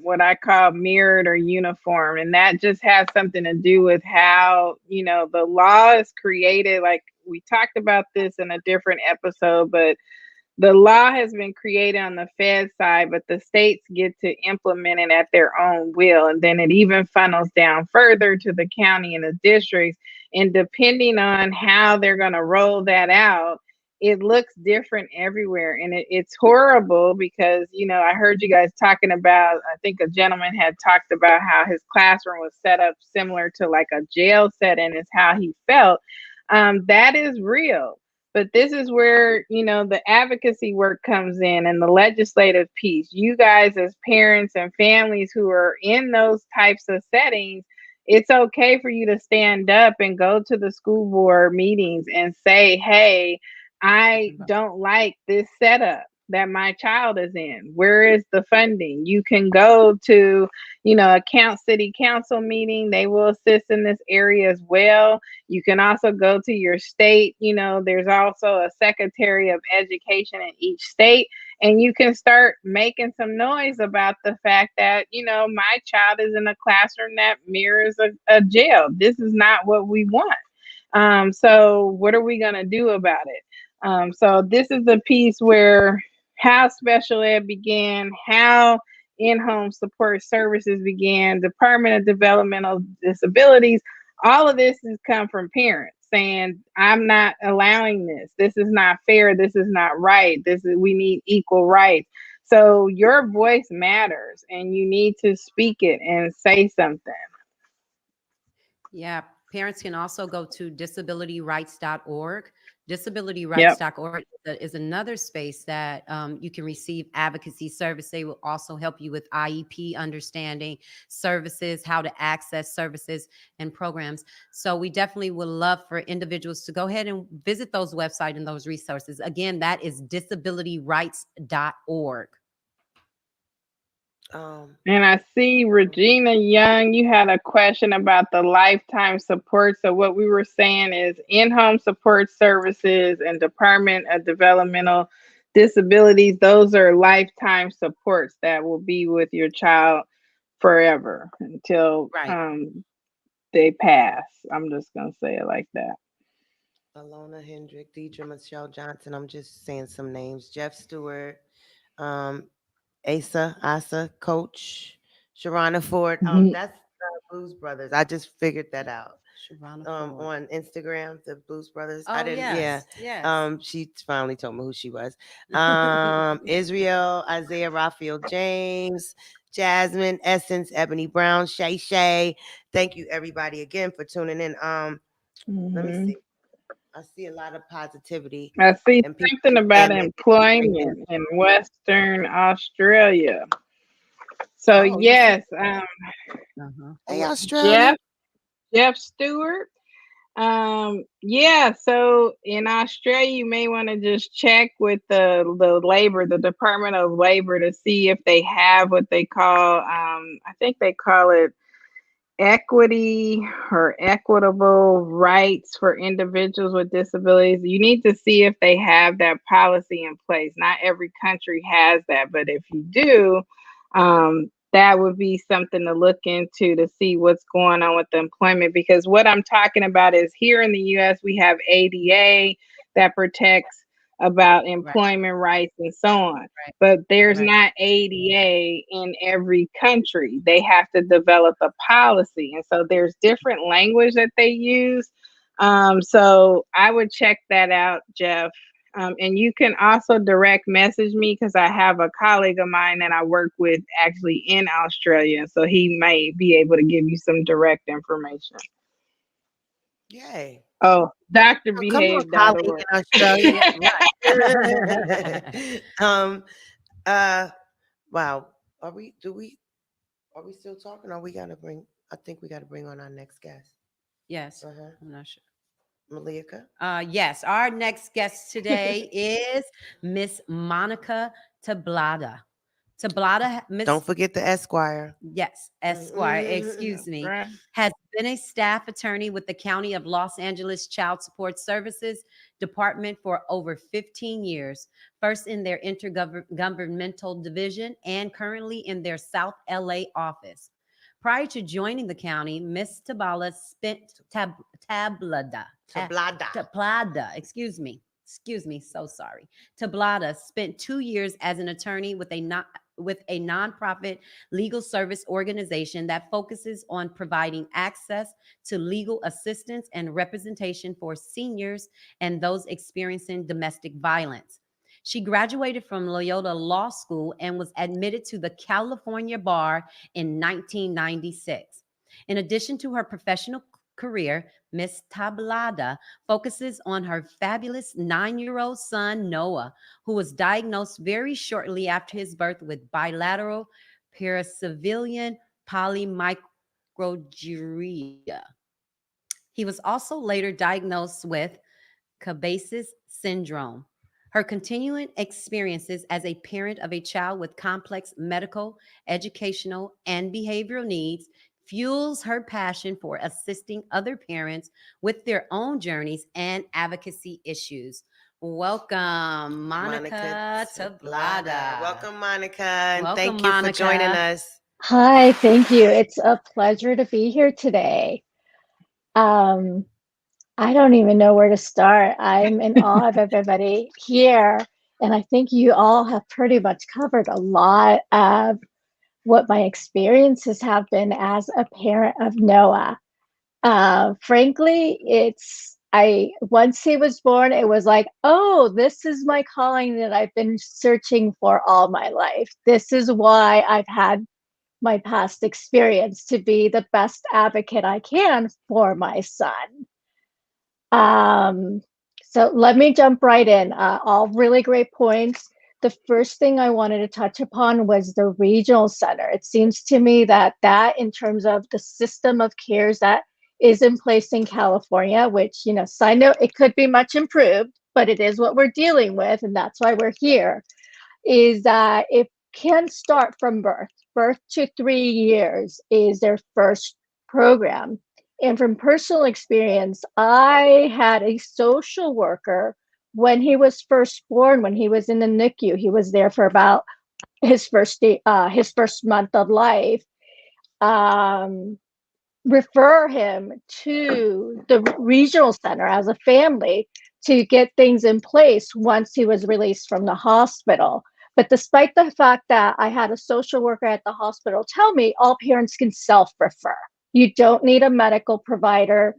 what I call mirrored or uniform, and that just has something to do with how the law is created. Like we talked about this in a different episode, but the law has been created on the Fed side, but the states get to implement it at their own will. And then it even funnels down further to the county and the districts. And depending on how they're going to roll that out, it looks different everywhere. And it's horrible because, I heard you guys talking about, I think a gentleman had talked about how his classroom was set up similar to like a jail setting, is how he felt. That is real. But this is where, the advocacy work comes in and the legislative piece. You guys, as parents and families who are in those types of settings, it's okay for you to stand up and go to the school board meetings and say, hey, I don't like this setup that my child is in. Where is the funding? You can go to, a city council meeting. They will assist in this area as well. You can also go to your state. There's also a secretary of education in each state, And you can start making some noise about the fact that, my child is in a classroom that mirrors a jail. This is not what we want. So what are we going to do about it? So this is the piece where how special ed began, how in-home support services began, Department of Developmental Disabilities. All of this has come from parents saying, I'm not allowing this. This is not fair. This is not right. We need equal rights. So your voice matters and you need to speak it and say something. Yeah, parents can also go to disabilityrights.org. Yep. Disabilityrights.org is another space that you can receive advocacy service. They will also help you with IEP understanding, services, how to access services and programs. So we definitely would love for individuals to go ahead and visit those websites and those resources. Again, that is disabilityrights.org. And I see Regina Young, you had a question about the lifetime support. So what we were saying is in-home support services and Department of Developmental Disabilities, those are lifetime supports that will be with your child forever until Right. they pass. I'm just going to say it like that. Alona Hendrick, Deidre Michelle Johnson. I'm just saying some names. Jeff Stewart, um, Asa, Coach, Sharana Ford. That's Blues Brothers. I just figured that out. Sharana Ford. On Instagram, the Blues Brothers. Oh, I didn't. Yeah. yes. She finally told me who she was. Israel, Isaiah, Raphael, James, Jasmine, Essence, Ebony Brown, Shay Shay. Thank you everybody again for tuning in. Let me see. I see a lot of positivity I see and people something about saying they bringing. employment in Western Australia. So Oh, you see? yes, Hey, Jeff Australia. Jeff Stewart. Yeah, so in Australia, you may want to just check with the Department of Labor to see if they have what they call, I think they call it equity or equitable rights for individuals with disabilities. You need to see if they have that policy in place. Not every country has that, but if you do, that would be something to look into to see what's going on with the employment. Because what I'm talking about is here in the US, we have ADA that protects about Right. employment rights and so on. Right. But there's Right. not ADA in every country. They have to develop a policy. And so there's different language that they use. So I would check that out, Jeff. And you can also direct message me because I have a colleague of mine that I work with actually in Australia. So he may be able to give you some direct information. Yay. Oh, Oh, come on, colleague drbehave.org. in Australia. Right. Wow. Are we still talking or we gotta bring I think we gotta bring on our next guest. Yes. Uh-huh. I'm not sure. Malika. Yes, our next guest today is Miss Monica Tablada. Don't forget the Esquire. Yes, Esquire, excuse me, Right. has been a staff attorney with the County of Los Angeles Child Support Services Department for over 15 years, first in their intergovernmental division and currently in their South LA office. Prior to joining the county, Ms. Tablada spent Tablada, Tablada. Tablada, excuse me, so sorry. Tablada spent 2 years as an attorney with a nonprofit legal service organization that focuses on providing access to legal assistance and representation for seniors and those experiencing domestic violence. She graduated from Loyola Law School and was admitted to the California Bar in 1996. In addition to her professional career, Miss Tablada focuses on her fabulous 9-year-old son, Noah, who was diagnosed very shortly after his birth with bilateral paracevilian polymicrogyria. He was also later diagnosed with Cabasis syndrome. Her continuing experiences as a parent of a child with complex medical, educational, and behavioral needs fuels her passion for assisting other parents with their own journeys and advocacy issues. Welcome, Monica Tablada. Welcome, Monica, and Welcome, thank you for joining Monica. us. Hi, thank you. It's a pleasure to be here today. Um, I don't even know where to start. I'm in awe of everybody here, and I think you all have pretty much covered a lot of what my experiences have been as a parent of Noah. Frankly, once he was born, it was like, oh, this is my calling that I've been searching for all my life. This is why I've had my past experience to be the best advocate I can for my son. Um, so let me jump right in. All really great points. The first thing I wanted to touch upon was the regional center. It seems to me that in terms of the system of cares that is in place in California, which, side note, it could be much improved, but it is what we're dealing with, and that's why we're here, is that it can start from birth. Birth to 3 years is their first program. And from personal experience, I had a social worker when he was first born, when he was in the NICU. He was there for about his first month of life. Refer him to the regional center as a family to get things in place once he was released from the hospital. But despite the fact that I had a social worker at the hospital tell me all parents can self-refer. You don't need a medical provider.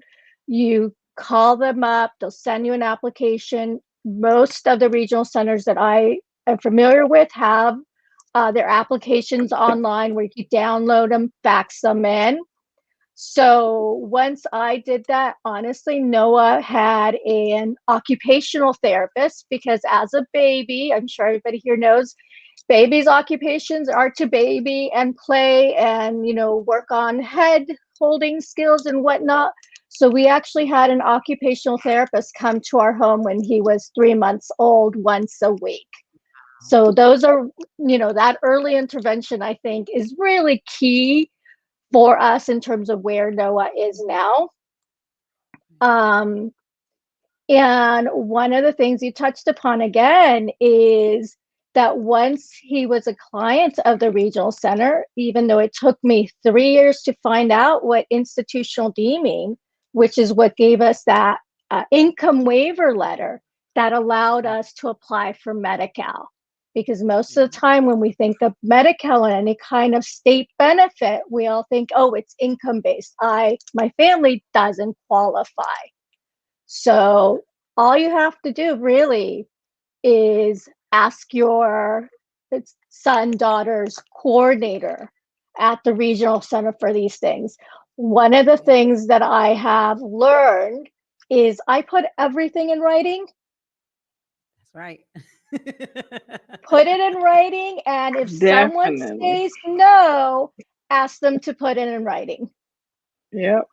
You call them up, they'll send you an application. Most of the regional centers that I am familiar with have their applications online where you download them, fax them in. So once I did that, honestly, Noah had an occupational therapist because as a baby, I'm sure everybody here knows, babies' occupations are to baby and play and, work on head holding skills and whatnot. So we actually had an occupational therapist come to our home when he was 3 months old once a week. So those are, that early intervention, I think, is really key for us in terms of where Noah is now. And one of the things you touched upon again is that once he was a client of the regional center, even though it took me 3 years to find out what institutional deeming, which is what gave us that income waiver letter that allowed us to apply for Medi-Cal. Because most of the time when we think of Medi-Cal and any kind of state benefit, we all think, oh, it's income-based. My family doesn't qualify. So all you have to do really is ask your son, daughter's coordinator at the regional center for these things. One of the things that I have learned is I put everything in writing. That's right. Put it in writing, and if someone Definitely. says no, ask them to put it in writing. Yep.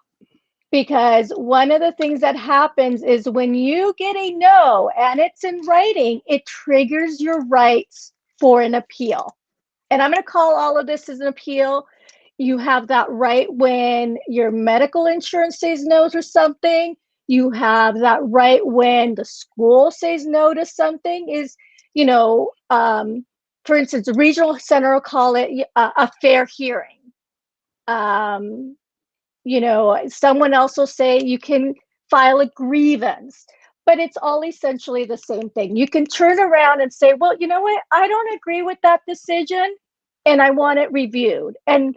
Because one of the things that happens is when you get a no and it's in writing, it triggers your rights for an appeal. And I'm going to call all of this as an appeal. You have that right when your medical insurance says no to something. You have that right when the school says no to something. For instance, the regional center will call it a fair hearing. Someone else will say you can file a grievance, but it's all essentially the same thing. You can turn around and say, well, you know what? I don't agree with that decision and I want it reviewed. And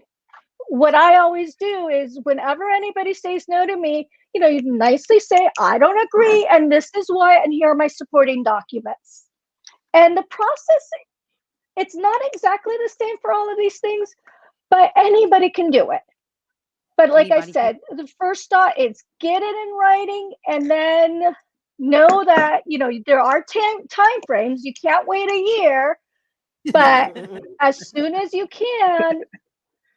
what I always do is whenever anybody says no to me, you nicely say, I don't agree. And this is why, and here are my supporting documents. And the process, it's not exactly the same for all of these things, but anybody can do it. But like I said, the first thought is get it in writing and then know that, there are time frames. You can't wait a year, but as soon as you can,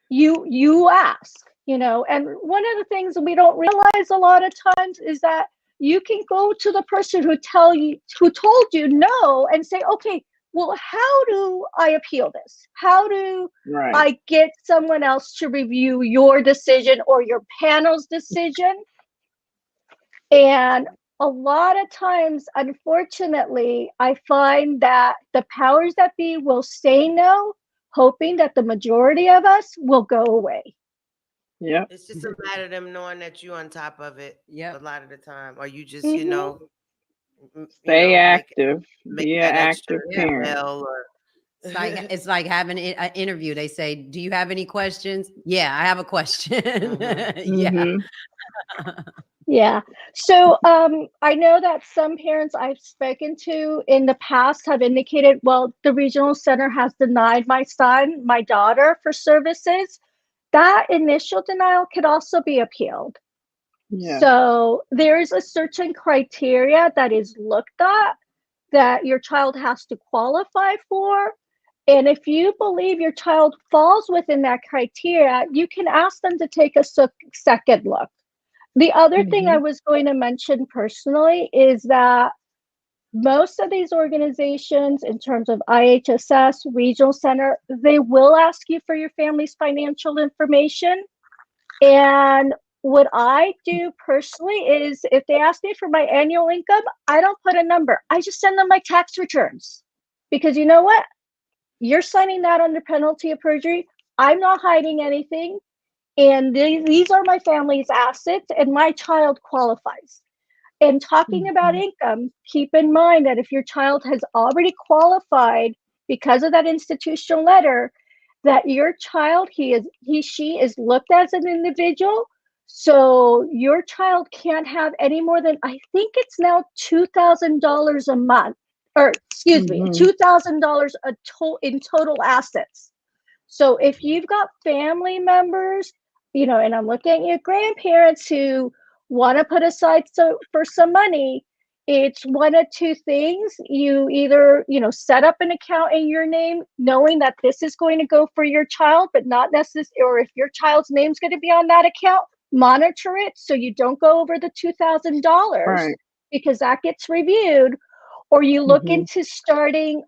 you ask, and one of the things that we don't realize a lot of times is that you can go to the person who told you no and say, okay, well, how do I appeal this? How do I get someone else to review your decision or your panel's decision? And a lot of times, unfortunately, I find that the powers that be will say no, hoping that the majority of us will go away. Yep. It's just a matter of them knowing that you're on top of it a Yep. lot of the time, or you just, Hmm. Stay active. make Be an that extra active Yeah. parent. email or It's like having an interview. They say, "Do you have any questions?" Yeah, I have a question. Yeah. Mm-hmm. Yeah. So I know that some parents I've spoken to in the past have indicated, well, the regional center has denied my son, my daughter for services. That initial denial could also be appealed. Yeah. So there is a certain criteria that is looked at that your child has to qualify for. And if you believe your child falls within that criteria, you can ask them to take a second look. The other thing I Mm-hmm. was going to mention personally is that most of these organizations, in terms of IHSS, regional center, they will ask you for your family's financial information. And what I do personally is if they ask me for my annual income, I don't put a number. I just send them my tax returns. Because you know what? You're signing that under penalty of perjury. I'm not hiding anything. And these are my family's assets, and my child qualifies. And talking about Mm-hmm. income, keep in mind that if your child has already qualified because of that institutional letter, that your child, she is looked as an individual. So your child can't have any more than, I think it's now $2,000 a month, or excuse me, Mm-hmm. $2,000 in total assets. So if you've got family members, and I'm looking at your grandparents who want to put aside for some money, it's one of two things. You either, set up an account in your name, knowing that this is going to go for your child, but not necessarily, or if your child's name's going to be on that account, monitor it so you don't go over the $2,000 Right. because that gets reviewed, or you look Mm-hmm. into starting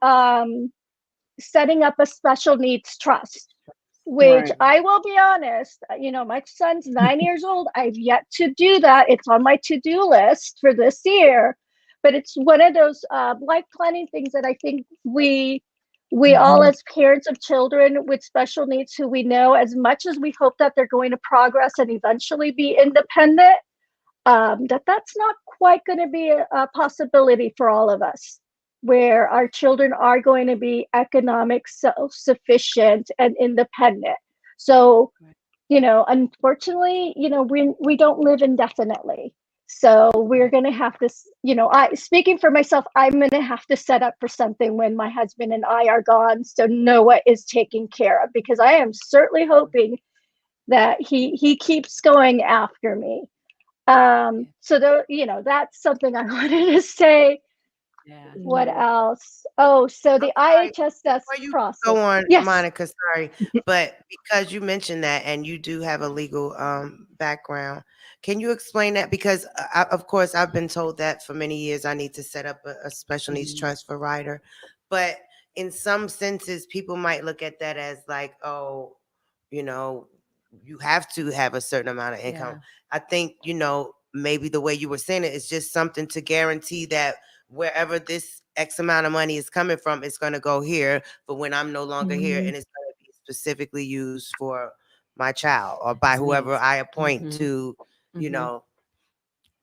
setting up a special needs trust, which Right. I will be honest, my son's 9 years old. I've yet to do that. It's on my to-do list for this year, but it's one of those life planning things that I think we all, Mm-hmm. as parents of children with special needs, who we know, as much as we hope that they're going to progress and eventually be independent, that's not quite going to be a possibility for all of us, where our children are going to be economic self-sufficient and independent. So, unfortunately, we don't live indefinitely. So we're going to have to, I, speaking for myself, I'm going to have to set up for something when my husband and I are gone, so Noah is taken care of, because I am certainly hoping that he keeps going after me. So that's something I wanted to say. Yeah. What Yeah. else? Oh, so I'm the sorry. IHSS Before you go process. on, Yes. Monica, sorry, but because you mentioned that and you do have a legal background, can you explain that? Because of course, I've been told that for many years I need to set up a special needs Mhm. trust for Ryder, but in some senses, people might look at that as like, oh, you know, you have to have a certain amount of income. Yeah. I think, maybe the way you were saying it is just something to guarantee that wherever this X amount of money is coming from, it's going to go here for when I'm no longer here, Mm-hmm. and it's going to be specifically used for my child or by His whoever needs. I appoint Mhm. to, you Mhm. know,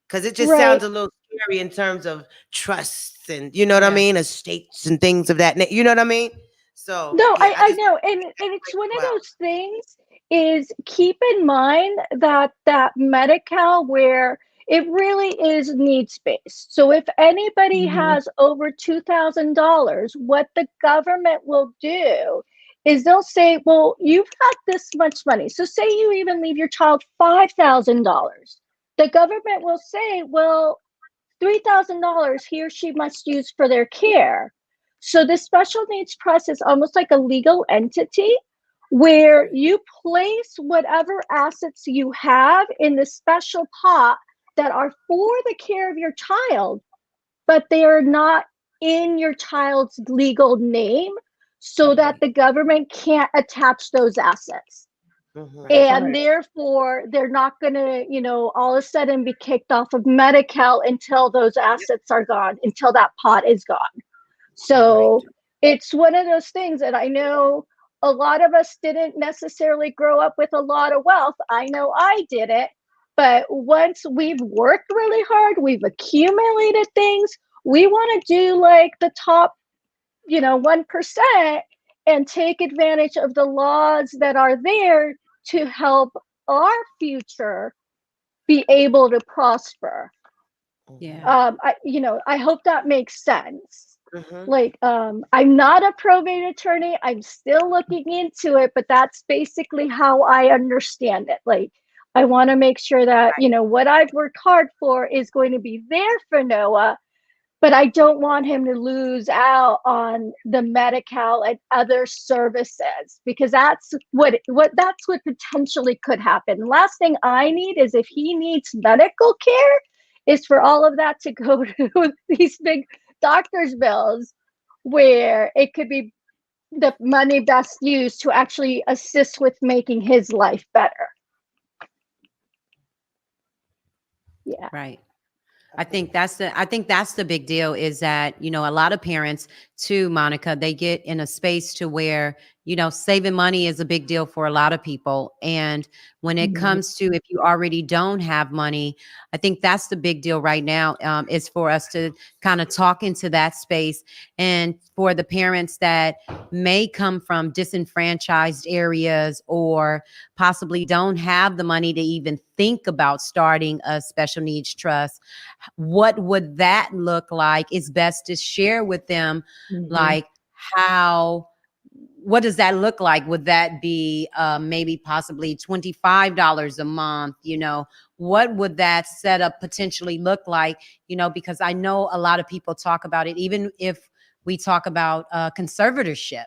because it just Right. sounds a little scary in terms of trusts and you know what I Yeah. mean, estates and things of that. You know what I mean? So No, yeah, I I just know, want to and make that it's point one as of well. those things, is keep in mind that Medi-Cal, where it really is needs based. So if anybody Mm-hmm. has over $2,000, what the government will do is they'll say, well, you've got this much money. So say you even leave your child $5,000. The government will say, well, $3,000 he or she must use for their care. So the special needs trust is almost like a legal entity where you place whatever assets you have in the special pot that are for the care of your child, but they are not in your child's legal name, so that the government can't attach those assets. Mhm. That's And right. therefore they're not going to, all of a sudden be kicked off of Medi-Cal until those assets are gone, until that pot is gone. Right. So it's one of those things that I know a lot of us didn't necessarily grow up with a lot of wealth. I know I did it. But once we've worked really hard, we've accumulated things, we want to do like the top, 1% and take advantage of the laws that are there to help our future be able to prosper. Mhm. Yeah. I hope that makes sense. Mhm. Like, I'm not a probate attorney. I'm still looking into it, but that's basically how I understand it. Like, I want to make sure that, what I've worked hard for is going to be there for Noah, but I don't want him to lose out on the Medi-Cal and other services, because that's what potentially could happen. The last thing I need is, if he needs medical care, is for all of that to go to these big doctor's bills, where it could be the money best used to actually assist with making his life better. Yeah. Right. I think that's the big deal, is that, a lot of parents too, Monica, they get in a space to where, saving money is a big deal for a lot of people. And when it Mhm. comes to, if you already don't have money, I think that's the big deal right now, is for us to kind of talk into that space. And for the parents that may come from disenfranchised areas, or possibly don't have the money to even think about starting a special needs trust, what would that look like? Is best to share with them, Mhm. like, how, what does that look like? Would that be maybe possibly $25 a month? What would that setup potentially look like? Because I know a lot of people talk about it, even if we talk about conservatorship,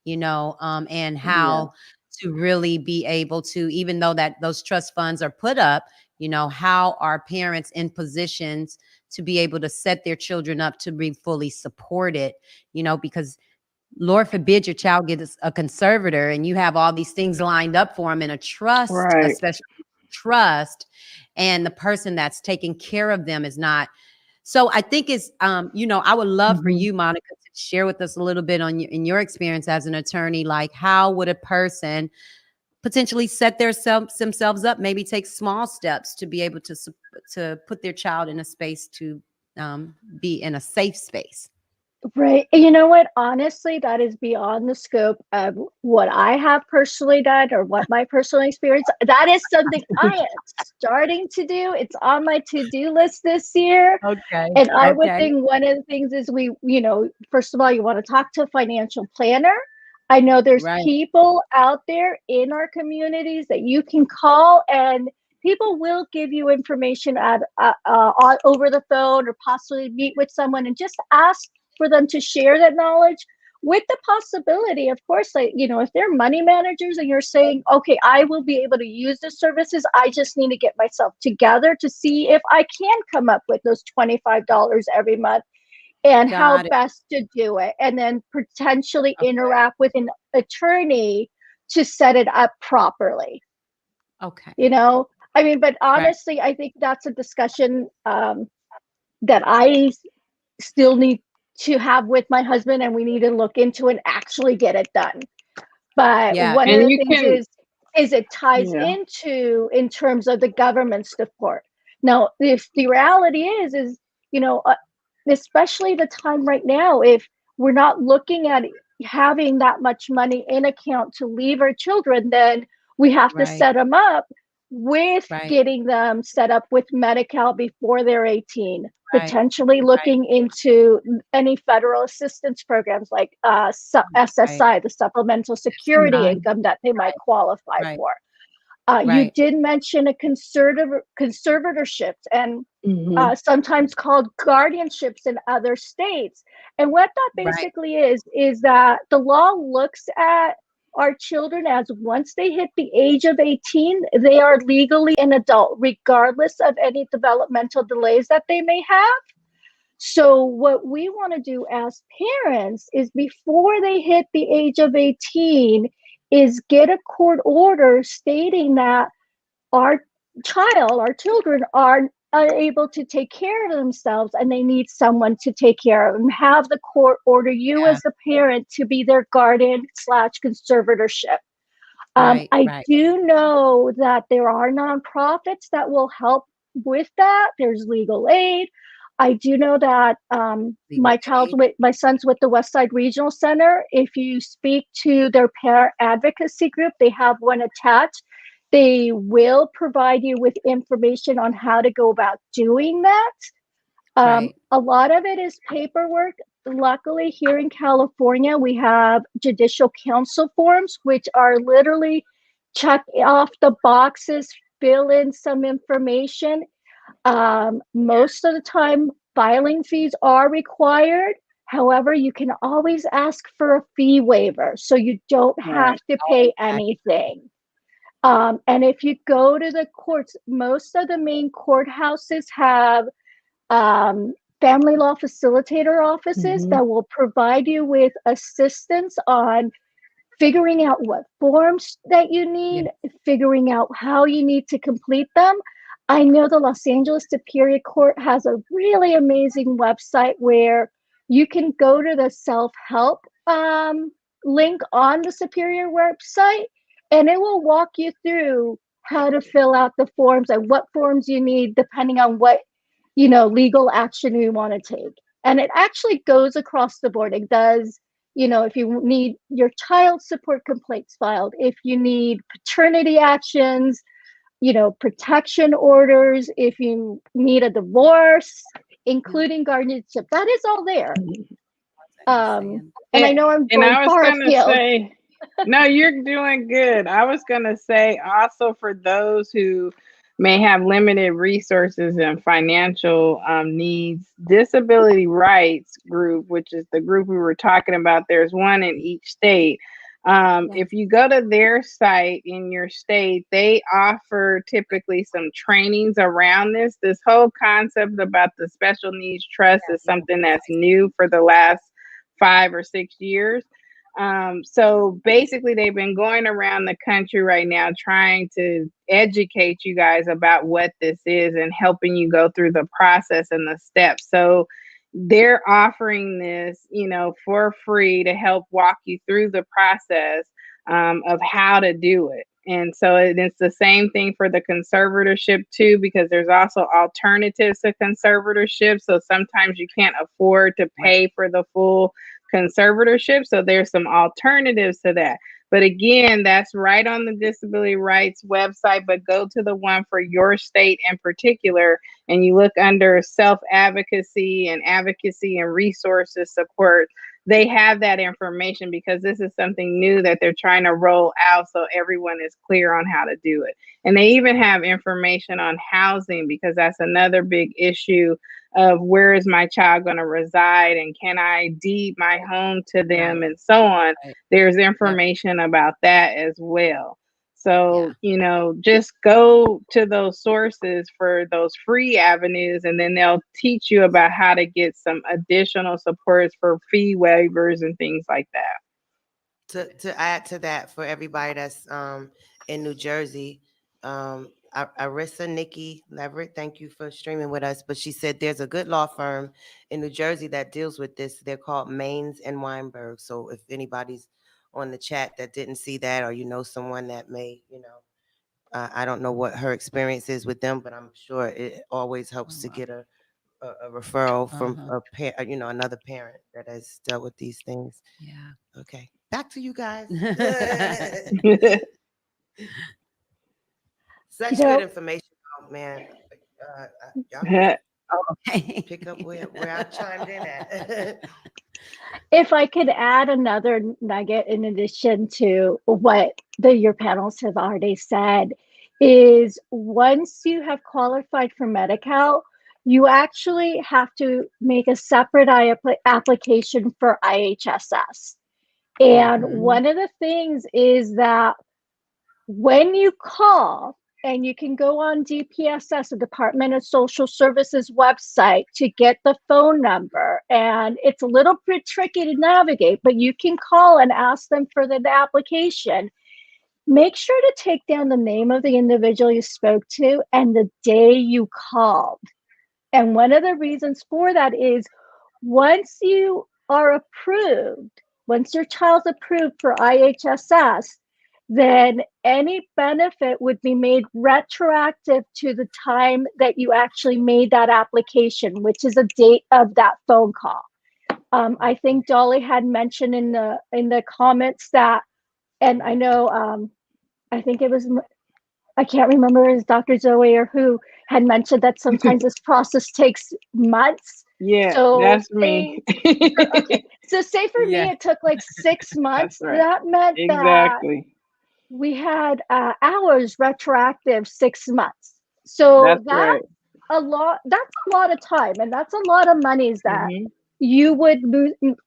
and Yeah. how to really be able to, even though that those trust funds are put up, how are parents in positions to be able to set their children up to be fully supported, because Lord forbid your child gets a conservator and you have all these things lined up for them in a trust, Right. especially trust, and the person that's taking care of them is not. So I think it's, I would love for Mhm. you, Monica, to share with us a little bit in your experience as an attorney, like, how would a person potentially set themselves up, maybe take small steps to be able to put their child in a space to be in a safe space. Right. And you know what? Honestly, that is beyond the scope of what I have personally done or what my personal experience. That is something I am starting to do. It's on my to-do list this year. Okay. And I would Okay. think one of the things is first of all, you want to talk to a financial planner. I know there's Right. people out there in our communities that you can call, and people will give you information over the phone, or possibly meet with someone and just ask for them to share that knowledge, with the possibility, of course, like, if they're money managers and you're saying, okay, I will be able to use the services, I just need to get myself together to see if I can come up with those $25 every month, and how Got it. best to do it, and then potentially Okay. interact with an attorney to set it up properly. Okay. I mean, but Right. honestly, I think that's a discussion that I still need to have with my husband, and we need to look into and actually get it done. But Yeah. one of And the you things can, is it ties yeah. into, in terms of the government support. Now, if the reality is, you know, uh, especially the time right now, if we're not looking at having that much money in account to leave our children, then we have to Right. set them up with Right. getting them set up with Medi-Cal before they're 18, Right. potentially Right. looking into any federal assistance programs like Right. SSI, the supplemental security Right. income that they might qualify Right. for. You Right. did mention a conservatorship, and Hmm. sometimes called guardianships in other states. And what that Right. basically is that the law looks at our children as, once they hit the age of 18, they are legally an adult, regardless of any developmental delays that they may have. So what we want to do as parents is, before they hit the age of 18, is get a court order stating that our our children are unable to take care of themselves and they need someone to take care of them. Have the court order you Yeah. as the parent to be their guardian slash conservatorship. Right. I Right. do know that there are nonprofits that will help with that. There's legal aid. I do know that Legal aid. my son's with the West Side Regional Center. If you speak to their parent advocacy group, they have one attached. They will provide you with information on how to go about doing that. Right. A lot of it is paperwork. Luckily, here in California, we have judicial council forms, which are literally check off the boxes, fill in some information. Most of the time, filing fees are required. However, you can always ask for a fee waiver, so you don't have Right. to Oh, pay exactly. anything. And if you go to the courts, most of the main courthouses have family law facilitator offices Mhm. that will provide you with assistance on figuring out what forms that you Yeah. need, figuring out how you need to complete them. I know the Los Angeles Superior Court has a really amazing website where you can go to the self-help link on the Superior website, and it will walk you through how to fill out the forms and what forms you need depending on what legal action you want to take. And it actually goes across the board. It does, if you need your child support complaints filed, if you need paternity actions, protection orders, if you need a divorce, Yeah. including guardianship, that is all there. Understand. And I And, know I'm and going I was far gonna afield. say, no, you're doing good. I was gonna say also for those who may have limited resources and financial needs, Disability Rights Group, which is the group we were talking about, there's one in each state. Yeah. If you go to their site in your state, they offer typically some trainings around this. This whole concept about the special needs trust is Yeah. something that's new for the last 5 or 6 years. So basically, they've been going around the country right now trying to educate you guys about what this is and helping you go through the process and the steps. So they're offering this, for free to help walk you through the process of how to do it. And so it's the same thing for the conservatorship too, because there's also alternatives to conservatorship. So sometimes you can't afford to Right. pay for the full conservatorship. So there's some alternatives to that. But again, that's right on the disability rights website, but go to the one for your state in particular, and you look under self advocacy and resources support. They have that information because this is something new that they're trying to roll out so everyone is clear on how to do it. And they even have information on housing because that's another big issue of where is my child going to reside and can I deed my home to Right. them and so on. Right. There's Yep. information about that as well. Yeah. So, just go to those sources for those free avenues, and then they'll teach you about how to get some additional supports for fee waivers and things like that. To add to that for everybody that's in New Jersey, Arissa Nikki Leverett, thank you for streaming with us. But she said there's a good law firm in New Jersey that deals with this. They're called Maines and Weinberg. So if anybody's on the chat that didn't see that, or someone that may, I don't know what her experience is with them, but I'm sure it always Oh, helps to wow. get a referral from Uh-huh. another parent that has dealt with these things. Yeah. Okay, back to you guys. You Such good know, information, man. Y'all can Okay. pick up where I chimed in at. if I could add another nugget in addition to what your panels have already said, is once you have qualified for Medi-Cal, you actually have to make a separate application for IHSS. And Mhm. one of the things is that when you call, and you can go on DPSS, the Department of Social Services website, to get the phone number. And it's a little bit tricky to navigate, but you can call and ask them for the application. make sure to take down the name of the individual you spoke to and the day you called. And one of the reasons for that is once you are approved, once your child's approved for IHSS, then any benefit would be made retroactive to the time that you actually made that application, which is the date of that phone call. I think Dolly had mentioned in the comments that, and I know, I think it was, I can't remember, it was Dr. Zoe or who had mentioned that sometimes this process takes months. Yeah, So that's me. okay, so say for me it took like 6 months. That's right. That meant that Exactly. we had hours retroactive 6 months. So That's right. that's a lot of time, and that's a lot of monies that Mhm. you would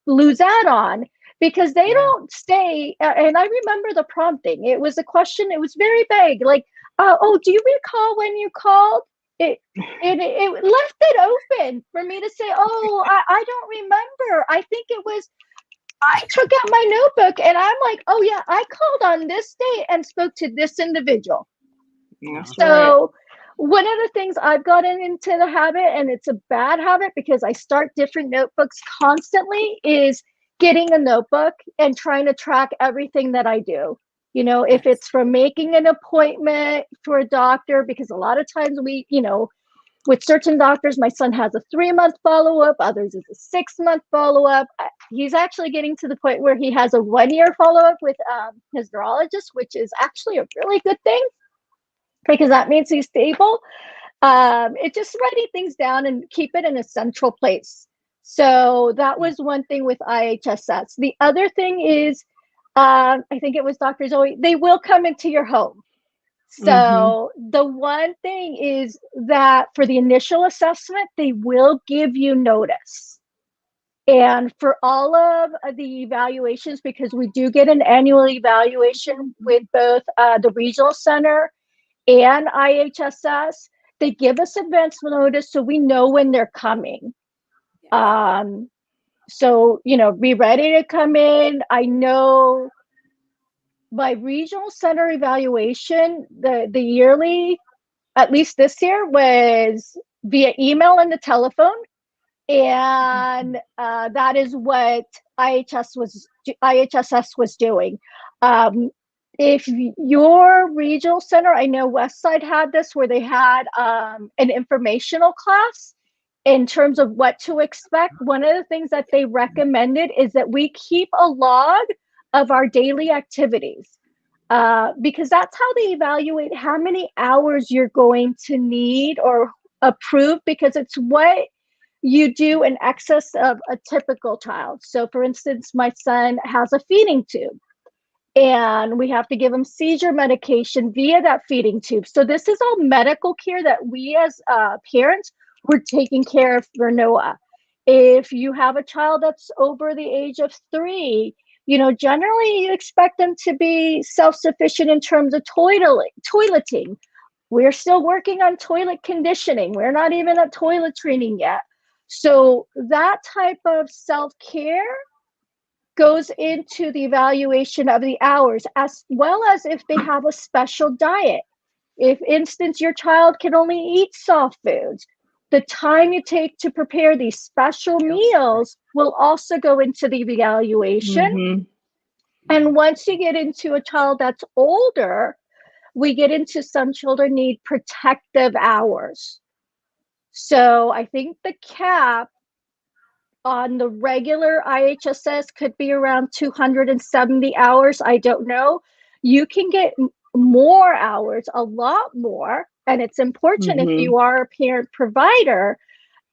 lose out on because they don't stay. And I remember the prompting. It was a question. It was very vague, like, "Oh, do you recall when you called?" It left it open for me to say, "Oh, I don't remember. I think it was." I took out my notebook and I'm like, "Oh yeah, I called on this date and spoke to this individual." That's right. So one of the things I've gotten into the habit, and it's a bad habit because I start different notebooks constantly, is getting a notebook and trying to track everything that I do. You know, if it's from making an appointment for a doctor, because a lot of times with certain doctors, my son has a 3-month follow-up, others is a 6-month follow-up. He's actually getting to the point where he has a 1-year follow-up with his neurologist, which is actually a really good thing because that means he's stable. It's just writing things down and keep it in a central place. So that was one thing with IHSS. The other thing is, I think it was Dr. Zoe, they will come into your home. So the one thing is that for the initial assessment, they will give you notice. And for all of the evaluations, because we do get an annual evaluation with both the regional center and IHSS, they give us advance notice so we know when they're coming. So, be ready to come in. I know my regional center evaluation, the yearly, at least this year, was via email and the telephone. And that is what IHSS was doing. If your regional center, I know Westside had this where they had an informational class in terms of what to expect. One of the things that they recommended is that we keep a log of our daily activities because that's how they evaluate how many hours you're going to need or approve, because it's what you do in excess of a typical child. So for instance, my son has a feeding tube and we have to give him seizure medication via that feeding tube. So this is all medical care that we as parents were taking care of for Noah. If you have a child that's over the age of 3, generally you expect them to be self-sufficient in terms of toileting. We're still working on toilet conditioning. We're not even at toilet training yet. So that type of self-care goes into the evaluation of the hours, as well as if they have a special diet. If, instance, your child can only eat soft foods, the time you take to prepare these special meals will also go into the evaluation. And once you get into a child that's older, we get into some children need protective hours. So I think the cap on the regular IHSS could be around 270 hours. I don't know. You can get more hours, a lot more. And it's important if you are a parent provider.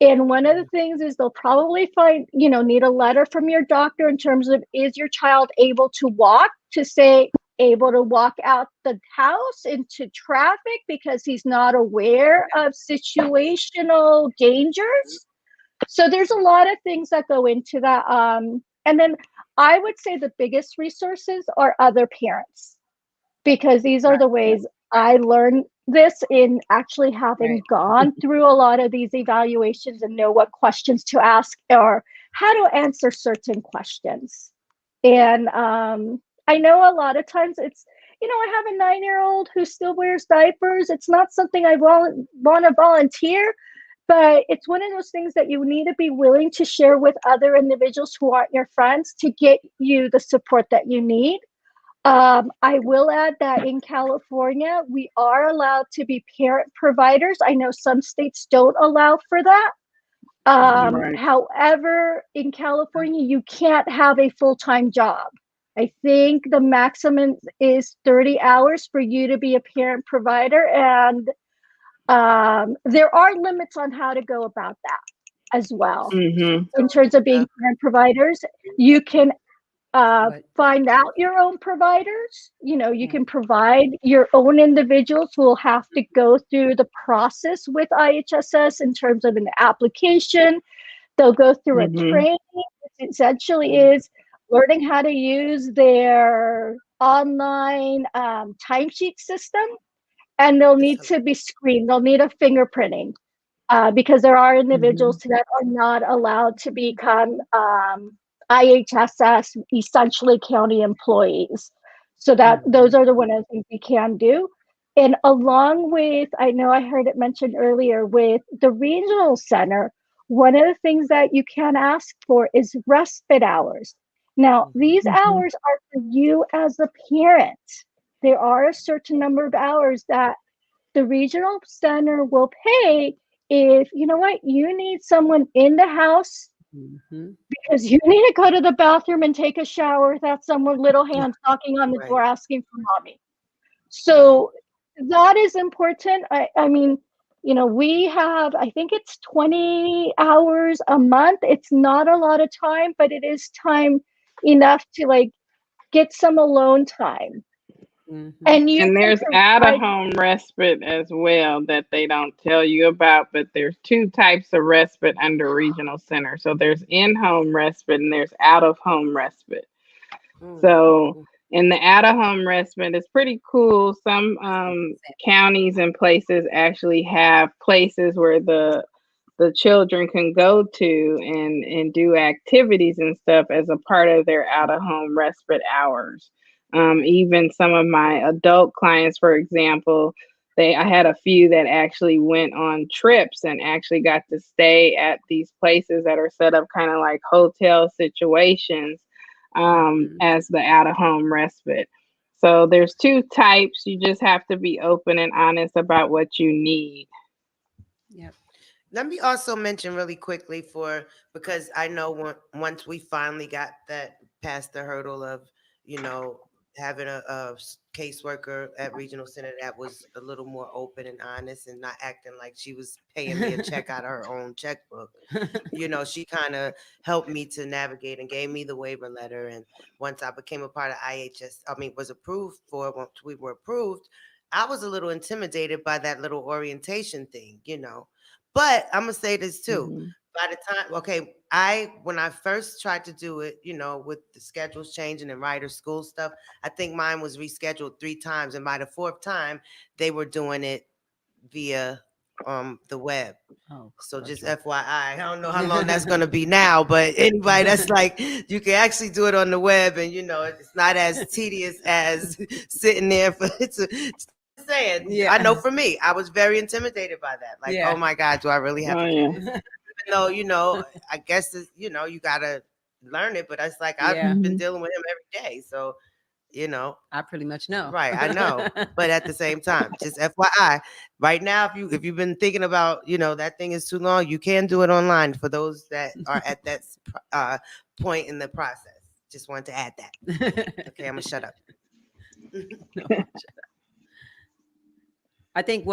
And one of the things is they'll probably need a letter from your doctor in terms of, is your child able to walk, to say able to walk out the house into traffic because he's not aware of situational dangers. So there's a lot of things that go into that. And then I would say the biggest resources are other parents, because these are the ways I learned this in actually having gone through a lot of these evaluations and know what questions to ask or how to answer certain questions. And I know a lot of times I have a 9-year-old who still wears diapers. It's not something I want to volunteer, but it's one of those things that you need to be willing to share with other individuals who aren't your friends to get you the support that you need. I will add that in California, we are allowed to be parent providers. I know some states don't allow for that. Right. However, in California, you can't have a full-time job. I think the maximum is 30 hours for you to be a parent provider. And there are limits on how to go about that as well. Mm-hmm. In terms of being parent providers, you can find out your own providers. You can provide your own individuals who will have to go through the process with IHSS in terms of an application. They'll go through a Mm-hmm. training, which essentially is learning how to use their online timesheet system, and they'll need to be screened. They'll need a fingerprinting because there are individuals that are not allowed to become IHSS, essentially county employees. So that those are the one of the things we can do. And along with, I know I heard it mentioned earlier, with the regional center, one of the things that you can ask for is respite hours. Now, these hours are for you as a parent. There are a certain number of hours that the regional center will pay if, you need someone in the house because you need to go to the bathroom and take a shower without someone little hands knocking on the door asking for mommy. So that is important. I mean, we have, I think it's 20 hours a month. It's not a lot of time, but it is time enough to get some alone time. And you And can there's out of provide. home respite as well that they don't tell you about, but there's two types of respite under regional center. So there's in home respite and there's out of home respite. So in the out of home respite, it's pretty cool. Some counties and places actually have places where the children can go to and do activities and stuff as a part of their out of home respite hours. Even some of my adult clients, for example, I had a few that actually went on trips and actually got to stay at these places that are set up kind of like hotel situations as the out of home respite. So there's two types. You just have to be open and honest about what you need. Yep. Let me also mention really quickly because I know once we finally got that past the hurdle of, having a caseworker at regional center that was a little more open and honest and not acting like she was paying me a check out of her own checkbook. She kind of helped me to navigate and gave me the waiver letter. And once I became a part of was approved once we were approved, I was a little intimidated by that little orientation thing. But I'm gonna say this too. By the time, okay, when I first tried to do it, with the schedules changing and Ryder school stuff, I think mine was rescheduled 3 times, and by the 4th time, they were doing it via the web. So just FYI, I don't know how long that's gonna be now, but anybody that's like, you can actually do it on the web, and it's not as tedious as sitting there for it's just saying. I know for me, I was very intimidated by that. Like, oh my God, do I really have Oh to do yeah. this? Even though, I guess you gotta learn it, but it's like I've been dealing with him every day, so I pretty much know. right, I know. But at the same time, just FYI, right now, if you've been thinking about, that thing is too long, you can do it online for those that are at that point in the process. Just wanted to add that. Okay, I'm gonna shut up. I think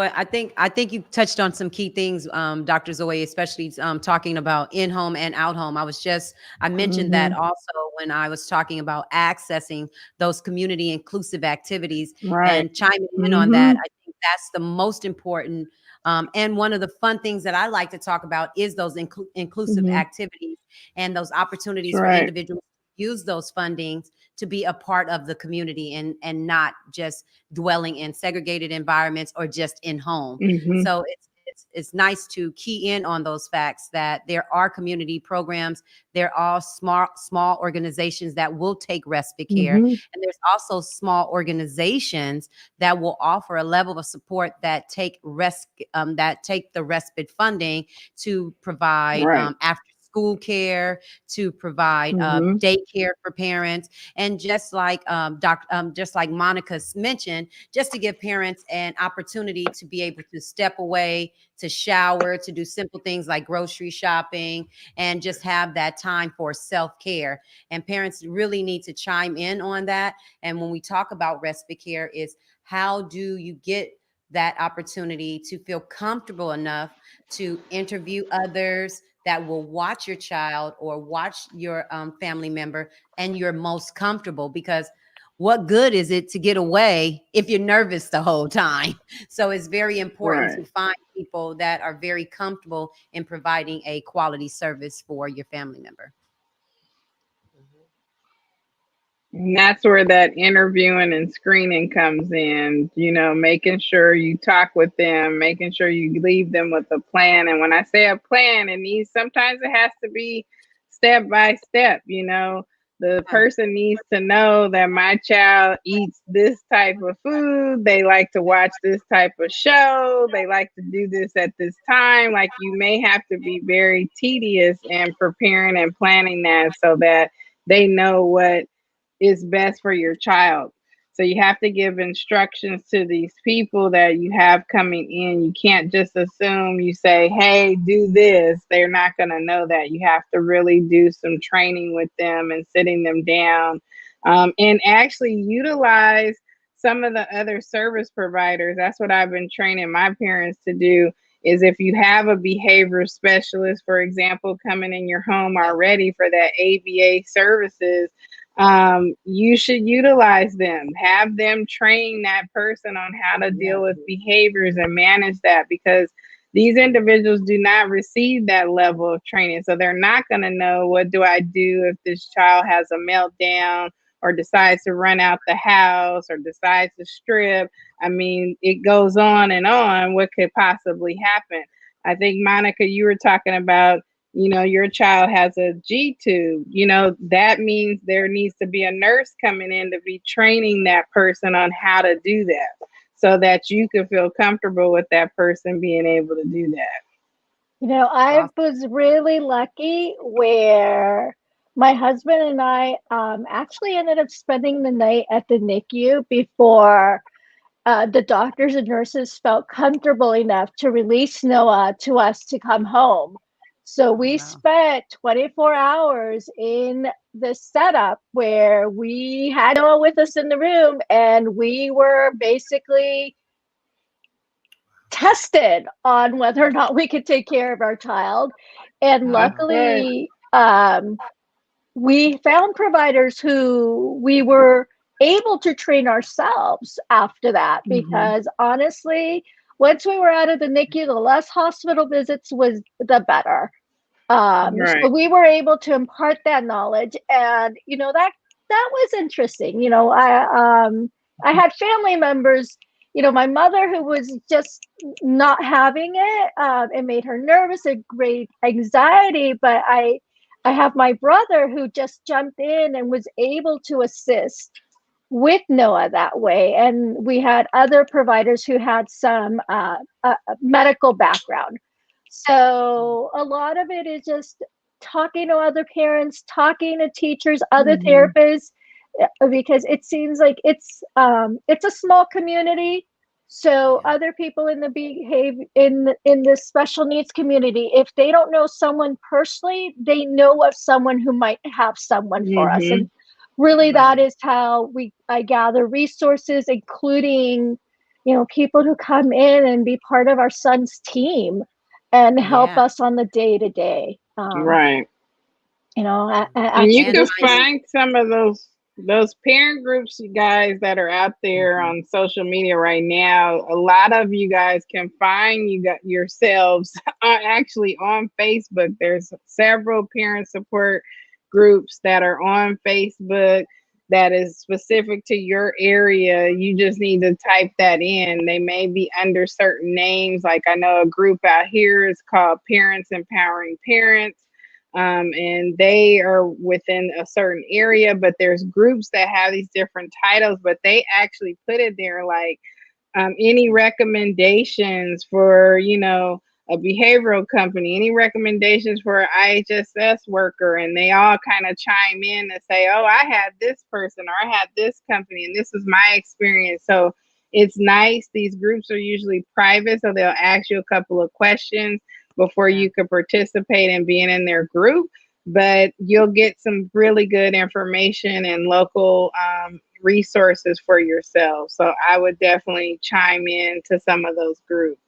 you touched on some key things, Dr. Zoe, especially talking about in-home and out-home. I mentioned that also when I was talking about accessing those community inclusive activities and chiming in on that. I think that's the most important. And one of the fun things that I like to talk about is those inclusive activities and those opportunities for individuals to use those fundings to be a part of the community and not just dwelling in segregated environments or just in home. So it's it's nice to key in on those facts that there are community programs. There are small organizations that will take respite care. Mhm. And there's also small organizations that will offer a level of support that take the respite funding to provide Right. after school care, to provide Mm-hmm. daycare for parents, and just like Monica's mentioned, just to give parents an opportunity to be able to step away, to shower, to do simple things like grocery shopping, and just have that time for self-care. And parents really need to chime in on that. And when we talk about respite care, is how do you get that opportunity to feel comfortable enough to interview others that will watch your child or watch your family member, and you're most comfortable, because what good is it to get away if you're nervous the whole time? So it's very important Right. to find people that are very comfortable in providing a quality service for your family member. And that's where that interviewing and screening comes in, making sure you talk with them, making sure you leave them with a plan. And when I say a plan, sometimes it has to be step by step. The person needs to know that my child eats this type of food. They like to watch this type of show. They like to do this at this time. Like, you may have to be very tedious in preparing and planning that so that they know what is best for your child. So you have to give instructions to these people that you have coming in. You can't just assume, you say, hey, do this. They're not going to know that. You have to really do some training with them and sitting them down, and actually utilize some of the other service providers. That's what I've been training my parents to do, is if you have a behavior specialist, for example, coming in your home already for that ABA services, you should utilize them. Have them train that person on how to deal with behaviors and manage that, because these individuals do not receive that level of training. So they're not going to know, what do I do if this child has a meltdown or decides to run out the house or decides to strip. I mean, it goes on and on. What could possibly happen? I think, Monica, you were talking about, your child has a G tube, that means there needs to be a nurse coming in to be training that person on how to do that, so that you can feel comfortable with that person being able to do that. I was really lucky where my husband and I actually ended up spending the night at the NICU before the doctors and nurses felt comfortable enough to release Noah to us to come home. So we spent 24 hours in the setup where we had Noah with us in the room, and we were basically tested on whether or not we could take care of our child. And luckily, we found providers who we were able to train ourselves after that, because honestly, once we were out of the NICU, the less hospital visits was the better. Right. So we were able to impart that knowledge, and that was interesting. I had family members, my mother, who was just not having it. It made her nervous, a great anxiety, but I have my brother who just jumped in and was able to assist with Noah that way. And we had other providers who had some medical background. So a lot of it is just talking to other parents, talking to teachers, other therapists, because it seems like it's a small community. So other people in the behavior in the special needs community, if they don't know someone personally, they know of someone who might have someone for us. And really, that is how I gather resources, including people who come in and be part of our son's team and help us on the day-to-day. Right. And you can find some of those parent groups, you guys, that are out there on social media right now. A lot of you guys can find yourselves actually on Facebook. There's several parent support groups that are on Facebook. that is specific to your area, you just need to type that in. They may be under certain names. Like I know a group out here is called Parents Empowering Parents. And they are within a certain area, but there's groups that have these different titles, but they actually put it there like any recommendations for, a behavioral company, any recommendations for an IHSS worker, and they all kind of chime in and say, oh, I had this person or I had this company and this is my experience. So it's nice. These groups are usually private, so they'll ask you a couple of questions before you could participate in being in their group, but you'll get some really good information and local resources for yourself. So I would definitely chime in to some of those groups.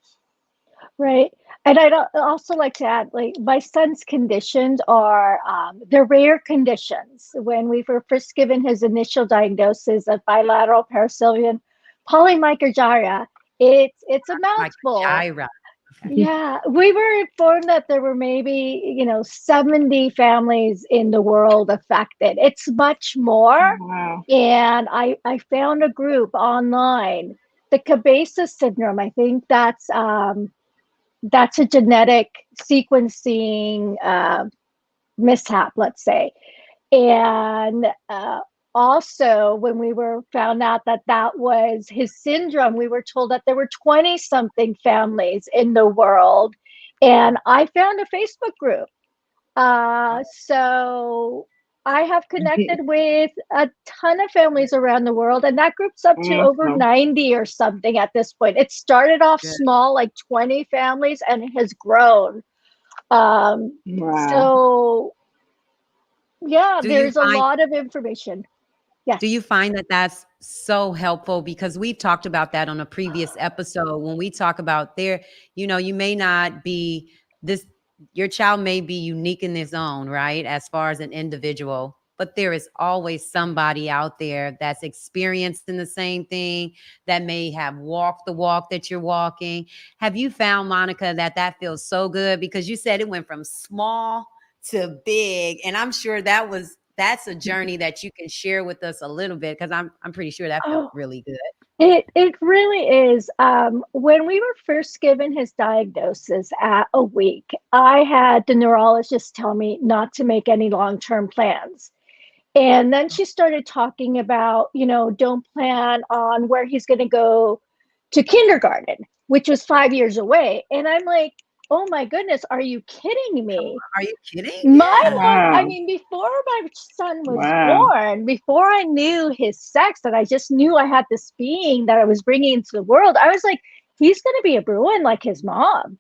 Right. And I'd also like to add, like, my son's conditions are, they're rare conditions. When we were first given his initial diagnosis of bilateral parasylvian polymicrogyria, it's a mouthful. Microgyra. Okay. Yeah, we were informed that there were maybe, 70 families in the world affected. It's much more. Wow. And I found a group online, the Cabeza syndrome. I think that's a genetic sequencing mishap, let's say. And also, when we were found out that that was his syndrome, we were told that there were 20 something families in the world. And I found a Facebook group. So I have connected with a ton of families around the world, and that group's up to over 90 or something at this point. It started off small, like 20 families, and it has grown. So yeah, there's a lot of information. Yes. Do you find that that's so helpful? Because we've talked about that on a previous episode when we talk about you may not be this, your child may be unique in his own, right? As far as an individual, but there is always somebody out there that's experienced in the same thing, that may have walked the walk that you're walking. Have you found, Monica, that feels so good? Because you said it went from small to big, and I'm sure that's a journey that you can share with us a little bit, because I'm pretty sure that felt really good. It really is. When we were first given his diagnosis at a week, I had the neurologist tell me not to make any long-term plans. And then she started talking about, don't plan on where he's going to go to kindergarten, which was 5 years away. And I'm like, oh my goodness, are you kidding me? Are you kidding? I mean, before my son was born, before I knew his sex, that I just knew I had this being that I was bringing into the world, I was like, he's going to be a Bruin like his mom.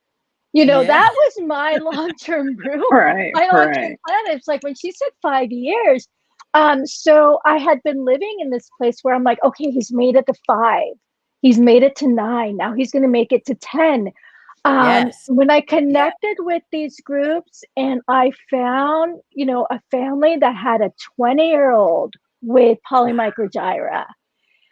That was my long-term Bruin. My long-term plan. It's like when she said 5 years. So I had been living in this place where I'm like, okay, he's made it to 5. He's made it to 9. Now he's going to make it to 10. When I connected with these groups and I found, a family that had a 20-year-old with polymicrogyria,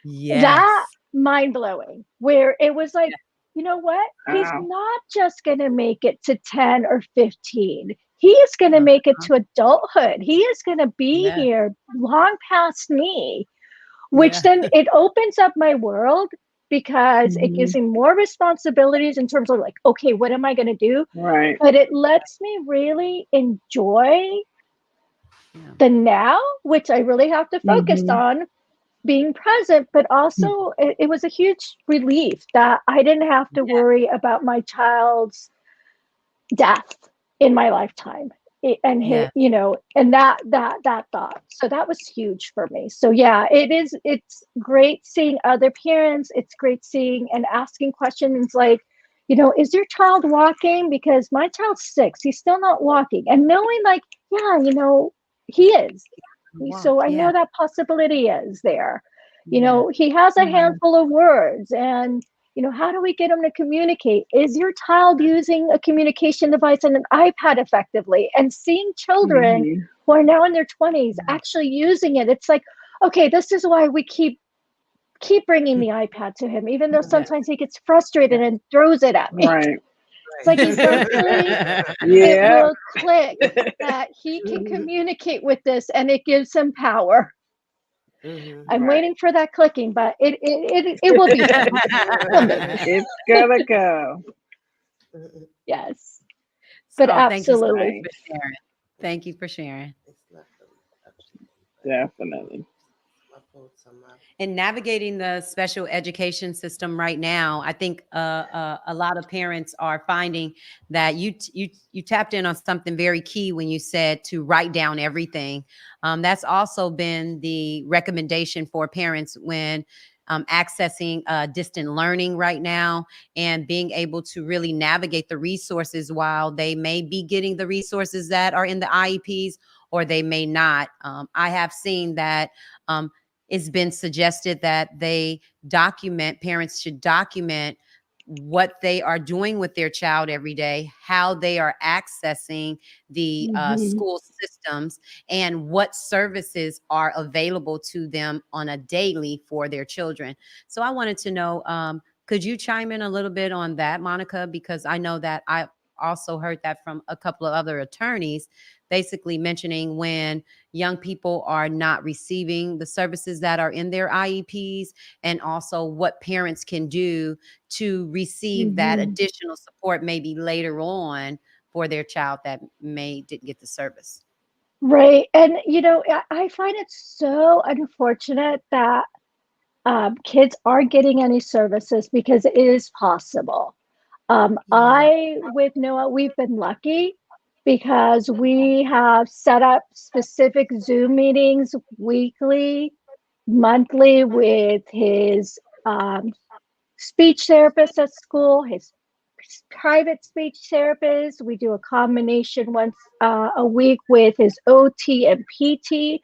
that mind-blowing, where it was like, you know what? He's not just going to make it to 10 or 15. He is going to make it to adulthood. He is going to be here long past me, which then it opens up my world, because it gives me more responsibilities in terms of like, okay, what am I going to do? Right. But it lets me really enjoy the now, which I really have to focus on being present. But also it was a huge relief that I didn't have to worry about my child's death in my lifetime. And and that thought. So that was huge for me. So it's great seeing other parents. It's great seeing and asking questions like, is your child walking? Because my child's 6, he's still not walking. And knowing like, he is. So I know that possibility is there. He has a handful of words, and how do we get them to communicate? Is your child using a communication device and an iPad effectively? And seeing children who are now in their 20s actually using it, it's like, okay, this is why we keep bringing the iPad to him, even though sometimes he gets frustrated and throws it at me. Right. It's like eventually it will click that he can communicate with this, and it gives him power. I'm Right. waiting for that clicking, but it will be soon. We'll make it. It's gonna go. Yes, but Oh, thank you so much absolutely. Nice. for sharing. Thank you for sharing. It's not really up to you, but Definitely. my quotes are my In navigating the special education system right now, I think a lot of parents are finding that you tapped in on something very key when you said to write down everything. That's also been the recommendation for parents when accessing distant learning right now and being able to really navigate the resources while they may be getting the resources that are in the IEPs or they may not. I have seen that. It's been suggested that parents should document what they are doing with their child every day, how they are accessing the Mhm. school systems, and what services are available to them on a daily for their children. So I wanted to know, could you chime in a little bit on that, Monica? Because I know that I also heard that from a couple of other attorneys, basically mentioning when young people are not receiving the services that are in their IEPs, and also what parents can do to receive that Mhm. additional support maybe later on for their child that may didn't get the service. Right. And, I find it so unfortunate that kids aren't getting any services because it is possible. yeah. With Noah, we've been lucky because we have set up specific Zoom meetings weekly, monthly with his speech therapist at school, his private speech therapist. We do a combination once a week with his OT and PT.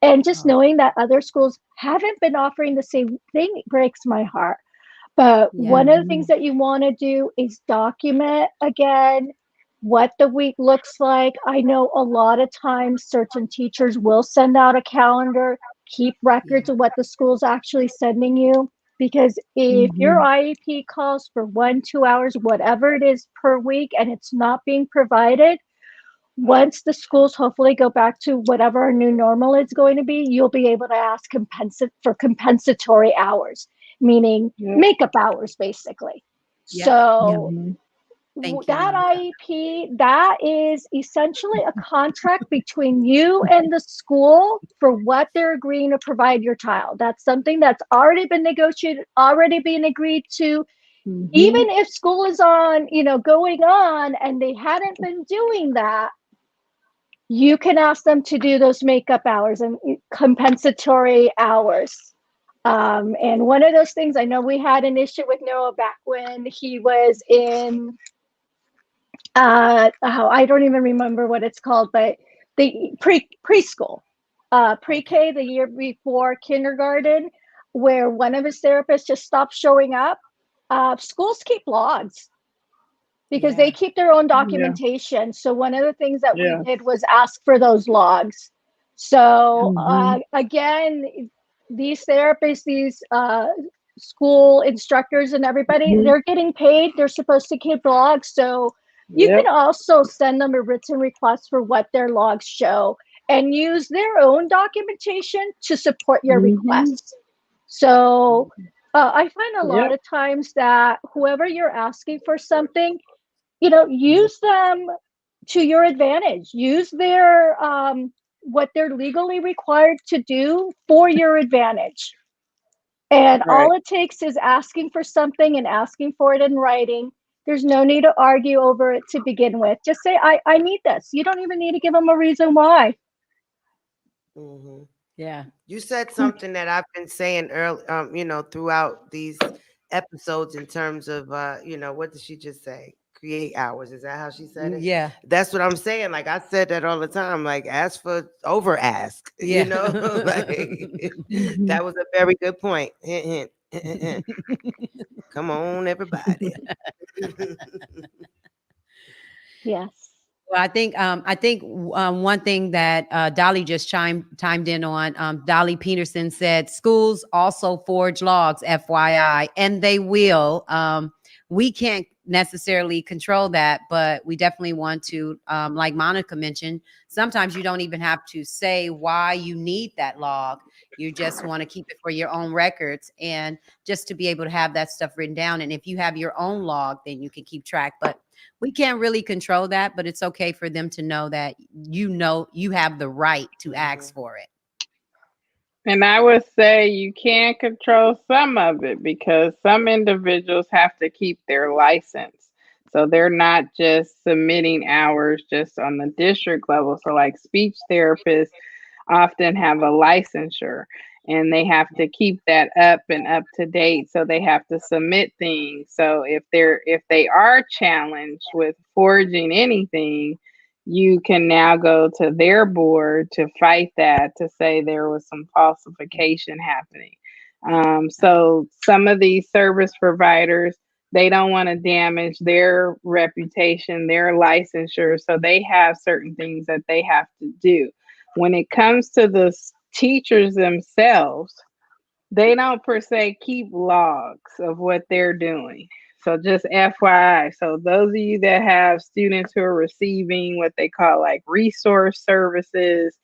And just Oh, knowing that other schools haven't been offering the same thing breaks my heart. But yeah. one of the Hmm. things that you want to do is document again what the week looks like. I know a lot of times certain teachers will send out a calendar, keep records Yeah. of what the school's actually sending you. Because if your Hmm. IEP calls for 1, 2 hours, whatever it is per week, and it's not being provided, once the schools hopefully go back to whatever our new normal is going to be, you'll be able to ask for compensatory hours, meaning Yep. makeup hours, basically. Yep. Yep. So Hmm. Thank you, that Monica. IEP, that is essentially a contract between you and the school for what they're agreeing to provide your child. That's something that's already been negotiated, already been agreed to. Hmm. Even if school is on, going on and they hadn't been doing that, you can ask them to do those makeup hours and compensatory hours. And one of those things, I know we had an issue with Noah back when he was in, I don't even remember what it's called, but the preschool, Okay. pre-K, the year before kindergarten, where one of his therapists just stopped showing up. Schools keep logs because they Yeah. keep their own Yeah. documentation. So one of the things that we Yeah. did was ask for those logs. So Hmm. again, these therapists, these school instructors, and everybody, Hmm. they're getting paid. They're supposed to keep logs. So you can Yep. also send them a written request for what their logs show and use their own documentation to support your Hmm. requests. So I find a lot Yep. of times that whoever you're asking for something, use them to your advantage. Use their what they're legally required to do for your advantage. And Right. all it takes is asking for something and asking for it in writing. There's no need to argue over it to begin with. Just say, I need this. You don't even need to give them a reason why. Hmm. Yeah. You said something that I've been saying early, throughout these episodes in terms of, what did she just say? Create hours. Is that how she said it? Yeah. That's what I'm saying. Like I said that all the time. Like ask for over ask. Yeah. Like Hmm. that was a very good point. Hint, hint, hint, hint, hint. Come on, everybody. Yes. Well, I think one thing that Dolly just chimed in on. Dolly Peterson said schools also forge logs, FYI, and they will. We can't necessarily control that, but we definitely want to, like Monica mentioned, sometimes you don't even have to say why you need that log. You just want to keep it for your own records and just to be able to have that stuff written down. And if you have your own log, then you can keep track. But we can't really control that, but it's okay for them to know that you have the right to ask for it. And I would say you can control some of it because some individuals have to keep their license. So they're not just submitting hours just on the district level. So like speech therapists often have a licensure and they have to keep that up and up to date. So they have to submit things. So if they are challenged with forging anything, you can now go to their board to fight that, to say there was some falsification happening. So some of these service providers, they don't want to damage their reputation, their licensure, so they have certain things that they have to do. When it comes to the teachers themselves, they don't per se keep logs of what they're doing. So just FYI, so those of you that have students who are receiving what they call like resource services,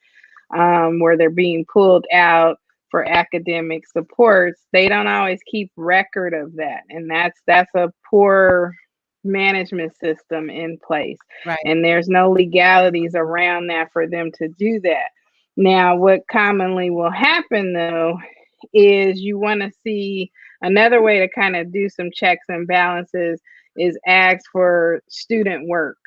where they're being pulled out for academic supports, they don't always keep record of that, and that's a poor management system in place. Right. And there's no legalities around that for them to do that. Now, what commonly will happen though is you want to see another way to kind of do some checks and balances is ask for student work.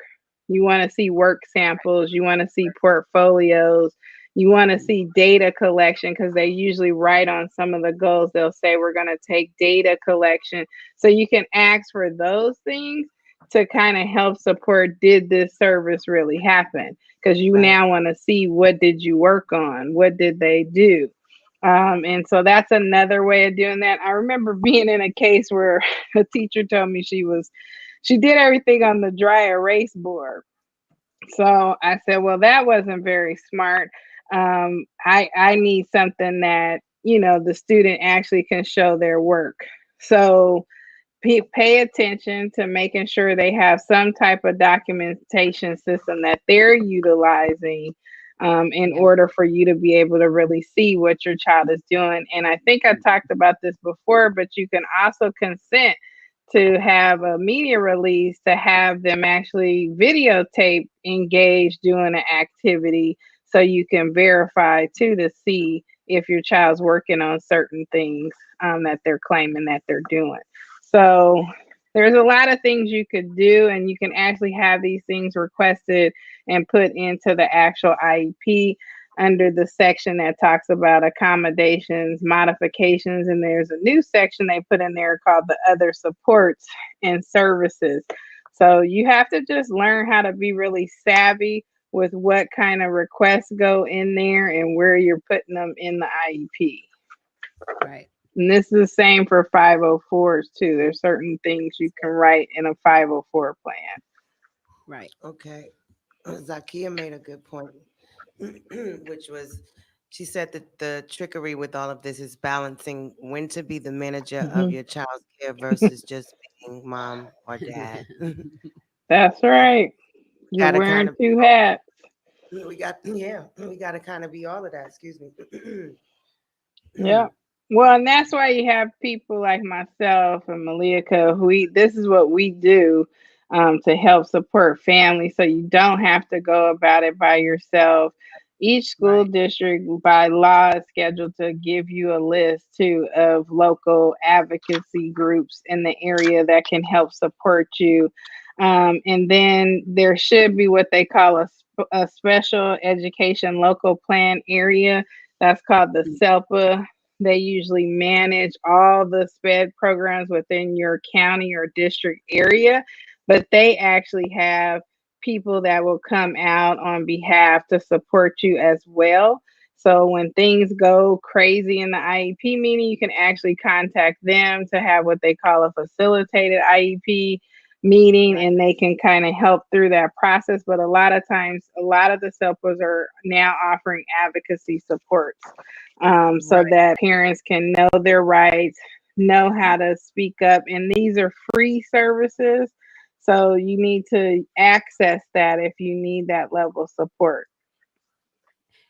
You want to see work samples, you want to see portfolios, you want to see data collection, because they usually write on some of the goals, they'll say we're going to take data collection. So you can ask for those things to kind of help support, did this service really happen? Because you now want to see, what did you work on? What did they do? And so that's another way of doing that. I remember being in a case where a teacher told me she did everything on the dry erase board. So I said, well, that wasn't very smart. I need something that, the student actually can show their work. So pay attention to making sure they have some type of documentation system that they're utilizing, in order for you to be able to really see what your child is doing. And I think I talked about this before, but you can also consent to have a media release, to have them actually videotape engaged doing an activity, so you can verify too, to see if your child's working on certain things, that they're claiming that they're doing. So there's a lot of things you could do, and you can actually have these things requested and put into the actual IEP under the section that talks about accommodations, modifications, and there's a new section they put in there called the other supports and services. So you have to just learn how to be really savvy with what kind of requests go in there and where you're putting them in the IEP. Right. And this is the same for 504s too. There's certain things you can write in a 504 plan. Right. Okay. Zakia made a good point, which was, she said that the trickery with all of this is balancing when to be the manager of your child's care versus just being mom or dad. That's right. You're Gotta kind wearing of, two hats. we gotta kind of be all of that. Excuse me. Yeah. Well, and that's why you have people like myself and Malika, this is what we do, to help support families, so you don't have to go about it by yourself. Each school district by law is scheduled to give you a list too of local advocacy groups in the area that can help support you. And then there should be what they call a special education local plan area. That's called the SELPA. They usually manage all the SPED programs within your county or district area, but they actually have people that will come out on behalf to support you as well. So when things go crazy in the IEP meeting, you can actually contact them to have what they call a facilitated IEP meeting, and they can kind of help through that process. But a lot of times, a lot of the SELPAs are now offering advocacy supports, so that parents can know their rights, know how to speak up. And these are free services. So you need to access that if you need that level of support.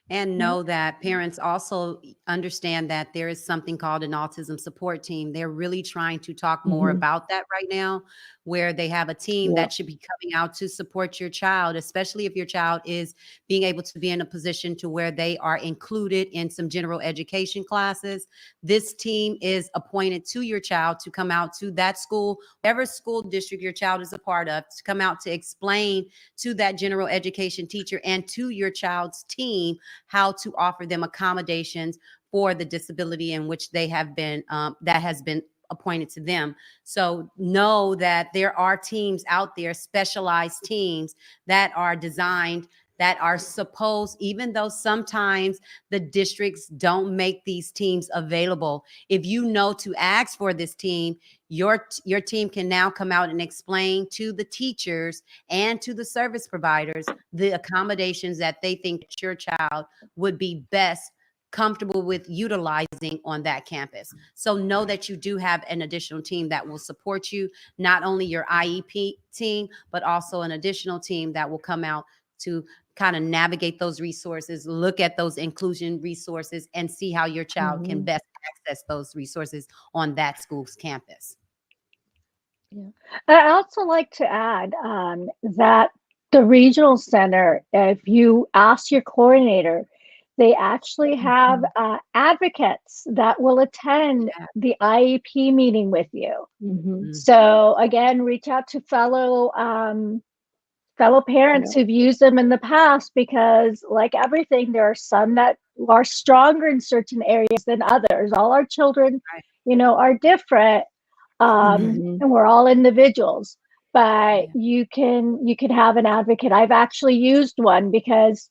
And know that parents also understand that there is something called an autism support team. They're really trying to talk more about that right now, where they have a team that should be coming out to support your child, especially if your child is being able to be in a position to where they are included in some general education classes. This team is appointed to your child to come out to that school, whatever school district your child is a part of, to come out to explain to that general education teacher and to your child's team how to offer them accommodations for the disability in which they have been, that has been appointed to them. So know that there are teams out there, specialized teams that are designed, that are supposed, even though sometimes the districts don't make these teams available, if you know to ask for this team, your team can now come out and explain to the teachers and to the service providers the accommodations that they think that your child would be best comfortable with utilizing on that campus. So know that you do have an additional team that will support you, not only your IEP team, but also an additional team that will come out to kind of navigate those resources, look at those inclusion resources, and see how your child can best access those resources on that school's campus. Yeah. I also like to add that the regional center, if you ask your coordinator, they actually have advocates that will attend the IEP meeting with you. So again, reach out to fellow parents who've used them in the past, because like everything, there are some that are stronger in certain areas than others. All our children, are different. And we're all individuals, but you can have an advocate. I've actually used one because,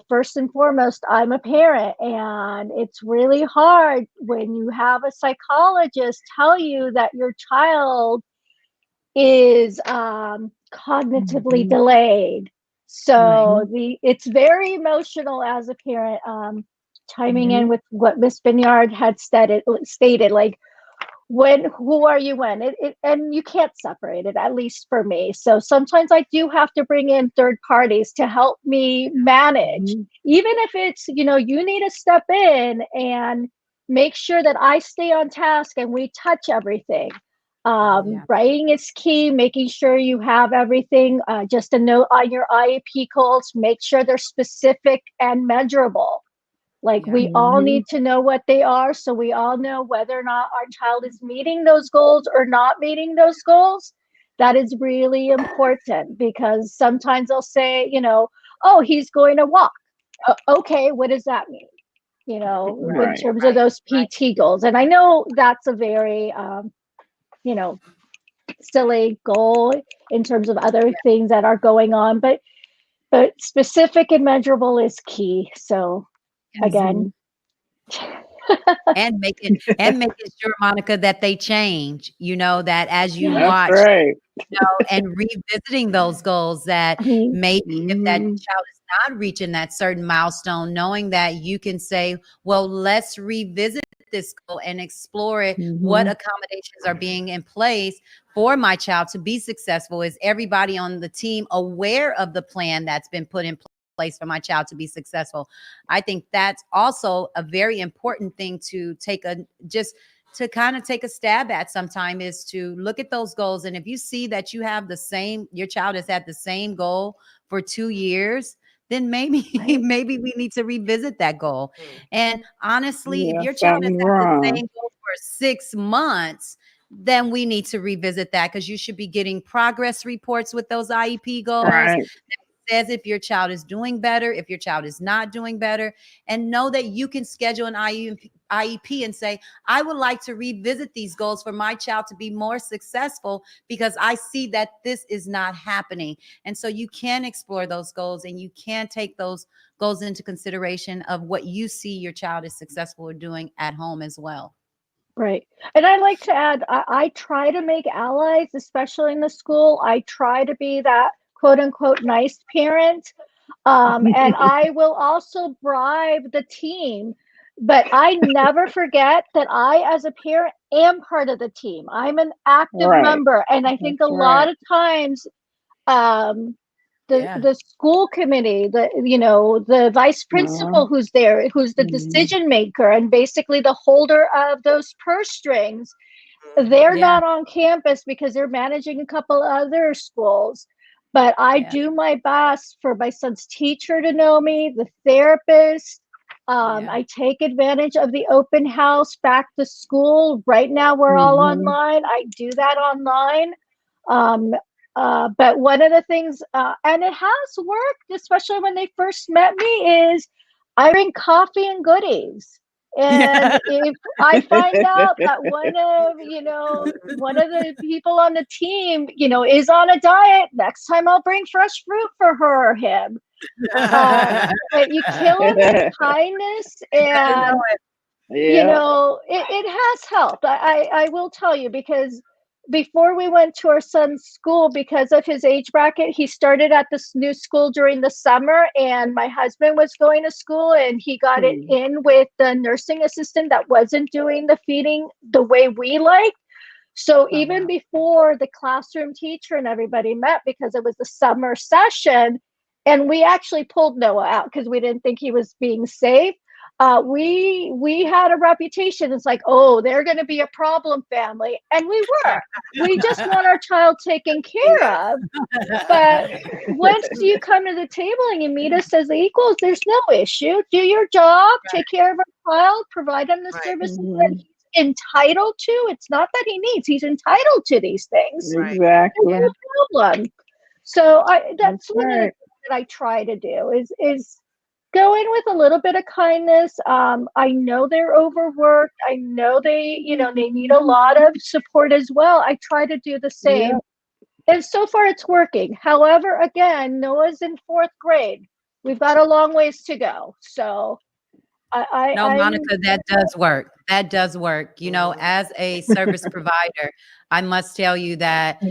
first and foremost, I'm a parent, and it's really hard when you have a psychologist tell you that your child is cognitively delayed. So it's very emotional as a parent. Chiming in with what Miss Binyard had stated, like, who are you when and you can't separate it, at least for me. So sometimes I do have to bring in third parties to help me manage, even if it's, you need to step in and make sure that I stay on task and we touch everything. Writing is key, making sure you have everything, just a note on your IEP goals, make sure they're specific and measurable. Like we all need to know what they are, so we all know whether or not our child is meeting those goals or not meeting those goals. That is really important, because sometimes they'll say, oh, he's going to walk. Okay, what does that mean? In terms of those PT goals. And I know that's a very, silly goal in terms of other things that are going on, but specific and measurable is key. So again, and making sure, Monica, that they change, that as you That's watch, right. and revisiting those goals, that maybe if that child is not reaching that certain milestone, knowing that you can say, well, let's revisit this goal and explore it. What accommodations are being in place for my child to be successful? Is everybody on the team aware of the plan that's been put in place for my child to be successful? I think that's also a very important thing to take to kind of take a stab at sometime, is to look at those goals. And if you see that you have your child has had the same goal for 2 years, then maybe we need to revisit that goal. And honestly, if your child has had the same goal for 6 months, then we need to revisit that, because you should be getting progress reports with those IEP goals. That says if your child is doing better, if your child is not doing better, and know that you can schedule an IEP and say, I would like to revisit these goals for my child to be more successful, because I see that this is not happening. And so you can explore those goals, and you can take those goals into consideration of what you see your child is successful at doing at home as well. Right. And I'd like to add, I try to make allies, especially in the school. I try to be that quote unquote nice parent. And I will also bribe the team but I never forget that I, as a parent, am part of the team. I'm an active Right. member. And I think a That's lot right. of times, um, Yeah. the school committee, the vice principal who's there, who's the decision maker and basically the holder of those purse strings, they're Yeah. not on campus because they're managing a couple other schools. But I Yeah. do my best for my son's teacher to know me, the therapist. Yeah. I take advantage of the open house back to school. Right now, we're all online. I do that online. Um, but one of the things, and it has worked, especially when they first met me, is I bring coffee and goodies. And if I find out that one of the people on the team, is on a diet, next time I'll bring fresh fruit for her or him. But you kill them with kindness, and Yeah. it has helped. I will tell you, because before we went to our son's school, because of his age bracket, he started at this new school during the summer, and my husband was going to school, and he got it in with the nursing assistant that wasn't doing the feeding the way we like. So even before the classroom teacher and everybody met, because it was the summer session, and we actually pulled Noah out because we didn't think he was being safe. We had a reputation. It's like, oh, they're going to be a problem family, and we were. We just want our child taken care of. But once you come to the table and you meet us as equals, there's no issue. Do your job, take care of our child, provide him the services that he's entitled to. It's not that he needs; he's entitled to these things. Exactly. No problem. So that's one of the right. things that I try to do is go in with a little bit of kindness. I know they're overworked. I know they need a lot of support as well. I try to do the same. And so far it's working. However, again, Noah's in 4th grade. We've got a long ways to go. So No, I'm Monica, that does work. That does work. As a service provider, I must tell you that,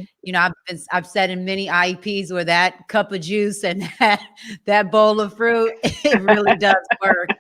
I've said in many IEPs where that cup of juice and that bowl of fruit, it really does work.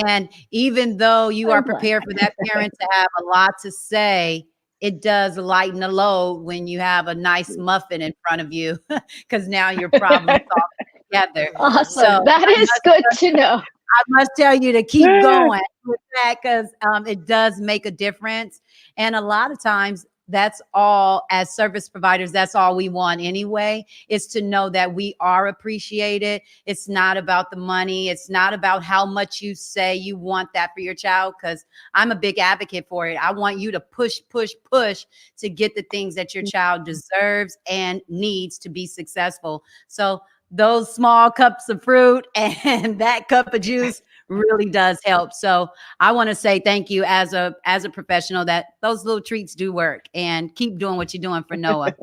And even though you are prepared for that parent to have a lot to say, it does lighten the load when you have a nice muffin in front of you, because now you're problem solving together. awesome. So That is good to know. I must tell you to keep going with that, because it does make a difference. And a lot of times, that's all, as service providers, that's all we want anyway, is to know that we are appreciated. It's not about the money. It's not about how much you say you want that for your child, because I'm a big advocate for it. I want you to push, push, push to get the things that your child deserves and needs to be successful. So those small cups of fruit and that cup of juice really does help. So I want to say thank you as a professional, that those little treats do work, and keep doing what you're doing for Noah.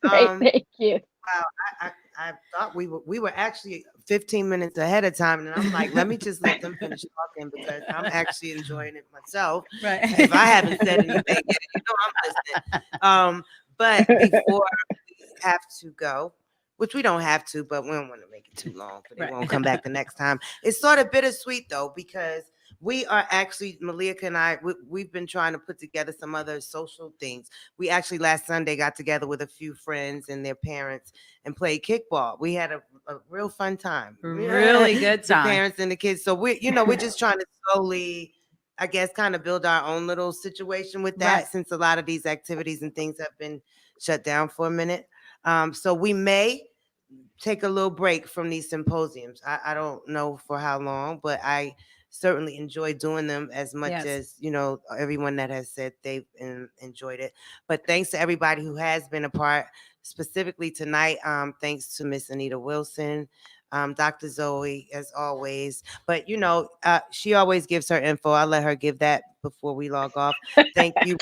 Great, thank you. Wow, I thought we were actually 15 minutes ahead of time, and I'm like, let me just let them finish talking, because I'm actually enjoying it myself. Right. If I haven't said anything, I'm listening. But before we have to go, which we don't have to, but we don't want to make it too long, but they won't come back the next time. It's sort of bittersweet though, because we are actually, Malika and I, we've been trying to put together some other social things. We actually last Sunday got together with a few friends and their parents and played kickball. We had a real fun time. Really good The time. parents and the kids. So we're just trying to slowly, I guess, kind of build our own little situation with that, since a lot of these activities and things have been shut down for a minute. So we may take a little break from these symposiums. I don't know for how long, but I certainly enjoy doing them as much as everyone that has said they've enjoyed it. But thanks to everybody who has been a part, specifically tonight. Thanks to Miss Anita Wilson, Dr. Zoe, as always. But she always gives her info. I'll let her give that before we log off. Thank you,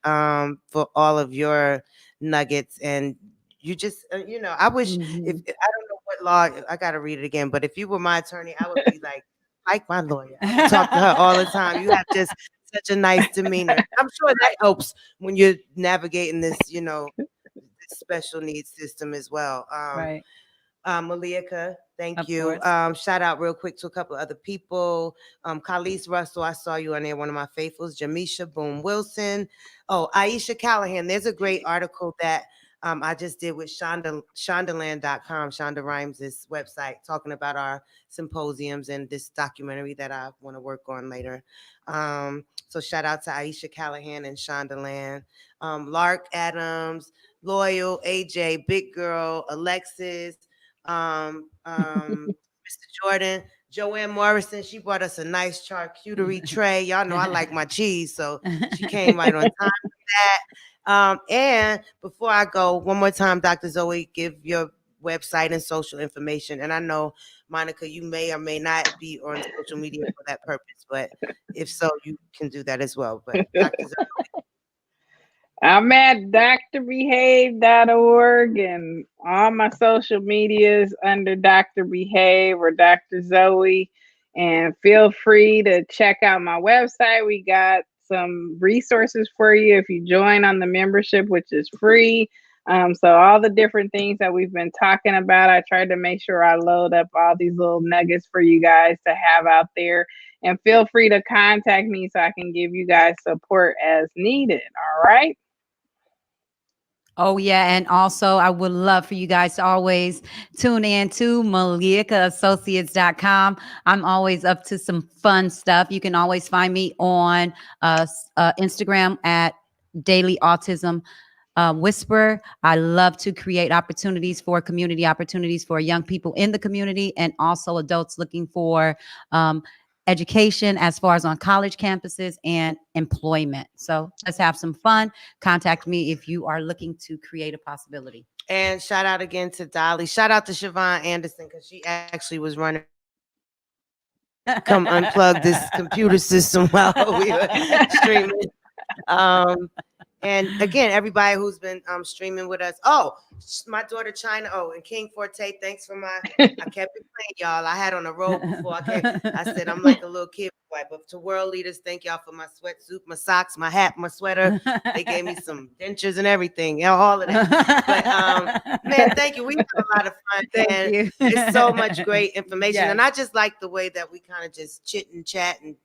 Monica, for all of your nuggets. And you just, I wish, if I don't know what law, I got to read it again, but if you were my attorney, I would be like my lawyer. I would talk to her all the time. You have just such a nice demeanor. I'm sure that helps when you're navigating this, this special needs system as well. Right. Malika, Thank Of you. course. Shout out real quick to a couple of other people. Khalees Russell, I saw you on there, one of my faithfuls. Jamisha Boone Wilson. Oh, Aisha Callahan. There's a great article that I just did with Shondaland.com, Shonda Rhimes' website, talking about our symposiums and this documentary that I want to work on later. So shout out to Aisha Callahan and Shondaland. Lark Adams, Loyal, AJ, Big Girl, Alexis, Mr. Jordan, Joanne Morrison. She brought us a nice charcuterie tray. Y'all know I like my cheese, so she came right on time for that. And before I go, one more time, Dr. Zoe, give your website and social information. And I know, Monica, you may or may not be on social media for that purpose, but if so, you can do that as well. But Dr. Zoe. I'm at drbehave.org and all my social medias under Dr. Behave or Dr. Zoe. And feel free to check out my website. We got some resources for you if you join on the membership, which is free. So all the different things that we've been talking about, I tried to make sure I load up all these little nuggets for you guys to have out there. And feel free to contact me so I can give you guys support as needed. All right. Oh, yeah. And also, I would love for you guys to always tune in to MaliaAssociates.com. I'm always up to some fun stuff. You can always find me on Instagram at Daily Autism Whisperer. I love to create opportunities for community opportunities for young people in the community and also adults looking for education as far as on college campuses and employment. So let's have some fun. Contact me if you are looking to create a possibility. And shout out again to Dolly. Shout out to Siobhan Anderson because she actually was running. Come unplug this computer system while we were streaming. And again, everybody who's been streaming with us. Oh, my daughter China. Oh, and King Forte. Thanks for my. I kept it playing, y'all. I had on a robe before I came. I said I'm like a little kid. But to world leaders, thank y'all for my sweatsuit, my socks, my hat, my sweater. They gave me some dentures and everything, you know, all of that. But man, thank you. We had a lot of fun. Thank you. It's so much great information, Yes. and I just like the way that we kind of just chit and chat and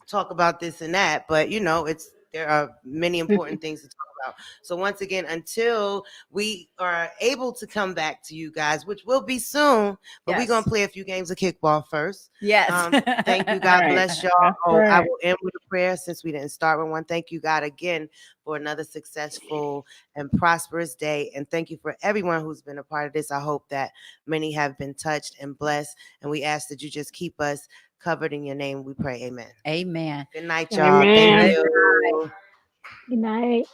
talk about this and that. But you know, there are many important things to talk about. So once again, until we are able to come back to you guys, which will be soon, but we're Yes. gonna play a few games of kickball first. Yes. Thank you. God Right. bless y'all. That's Oh, I right. will end with a prayer since we didn't start with one. Thank you, God, again for another successful and prosperous day. And thank you for everyone who's been a part of this. I hope that many have been touched and blessed. And we ask that you just keep us covered in your name. We pray. Amen. Amen. Good night, y'all. Amen. Thank you. Good night.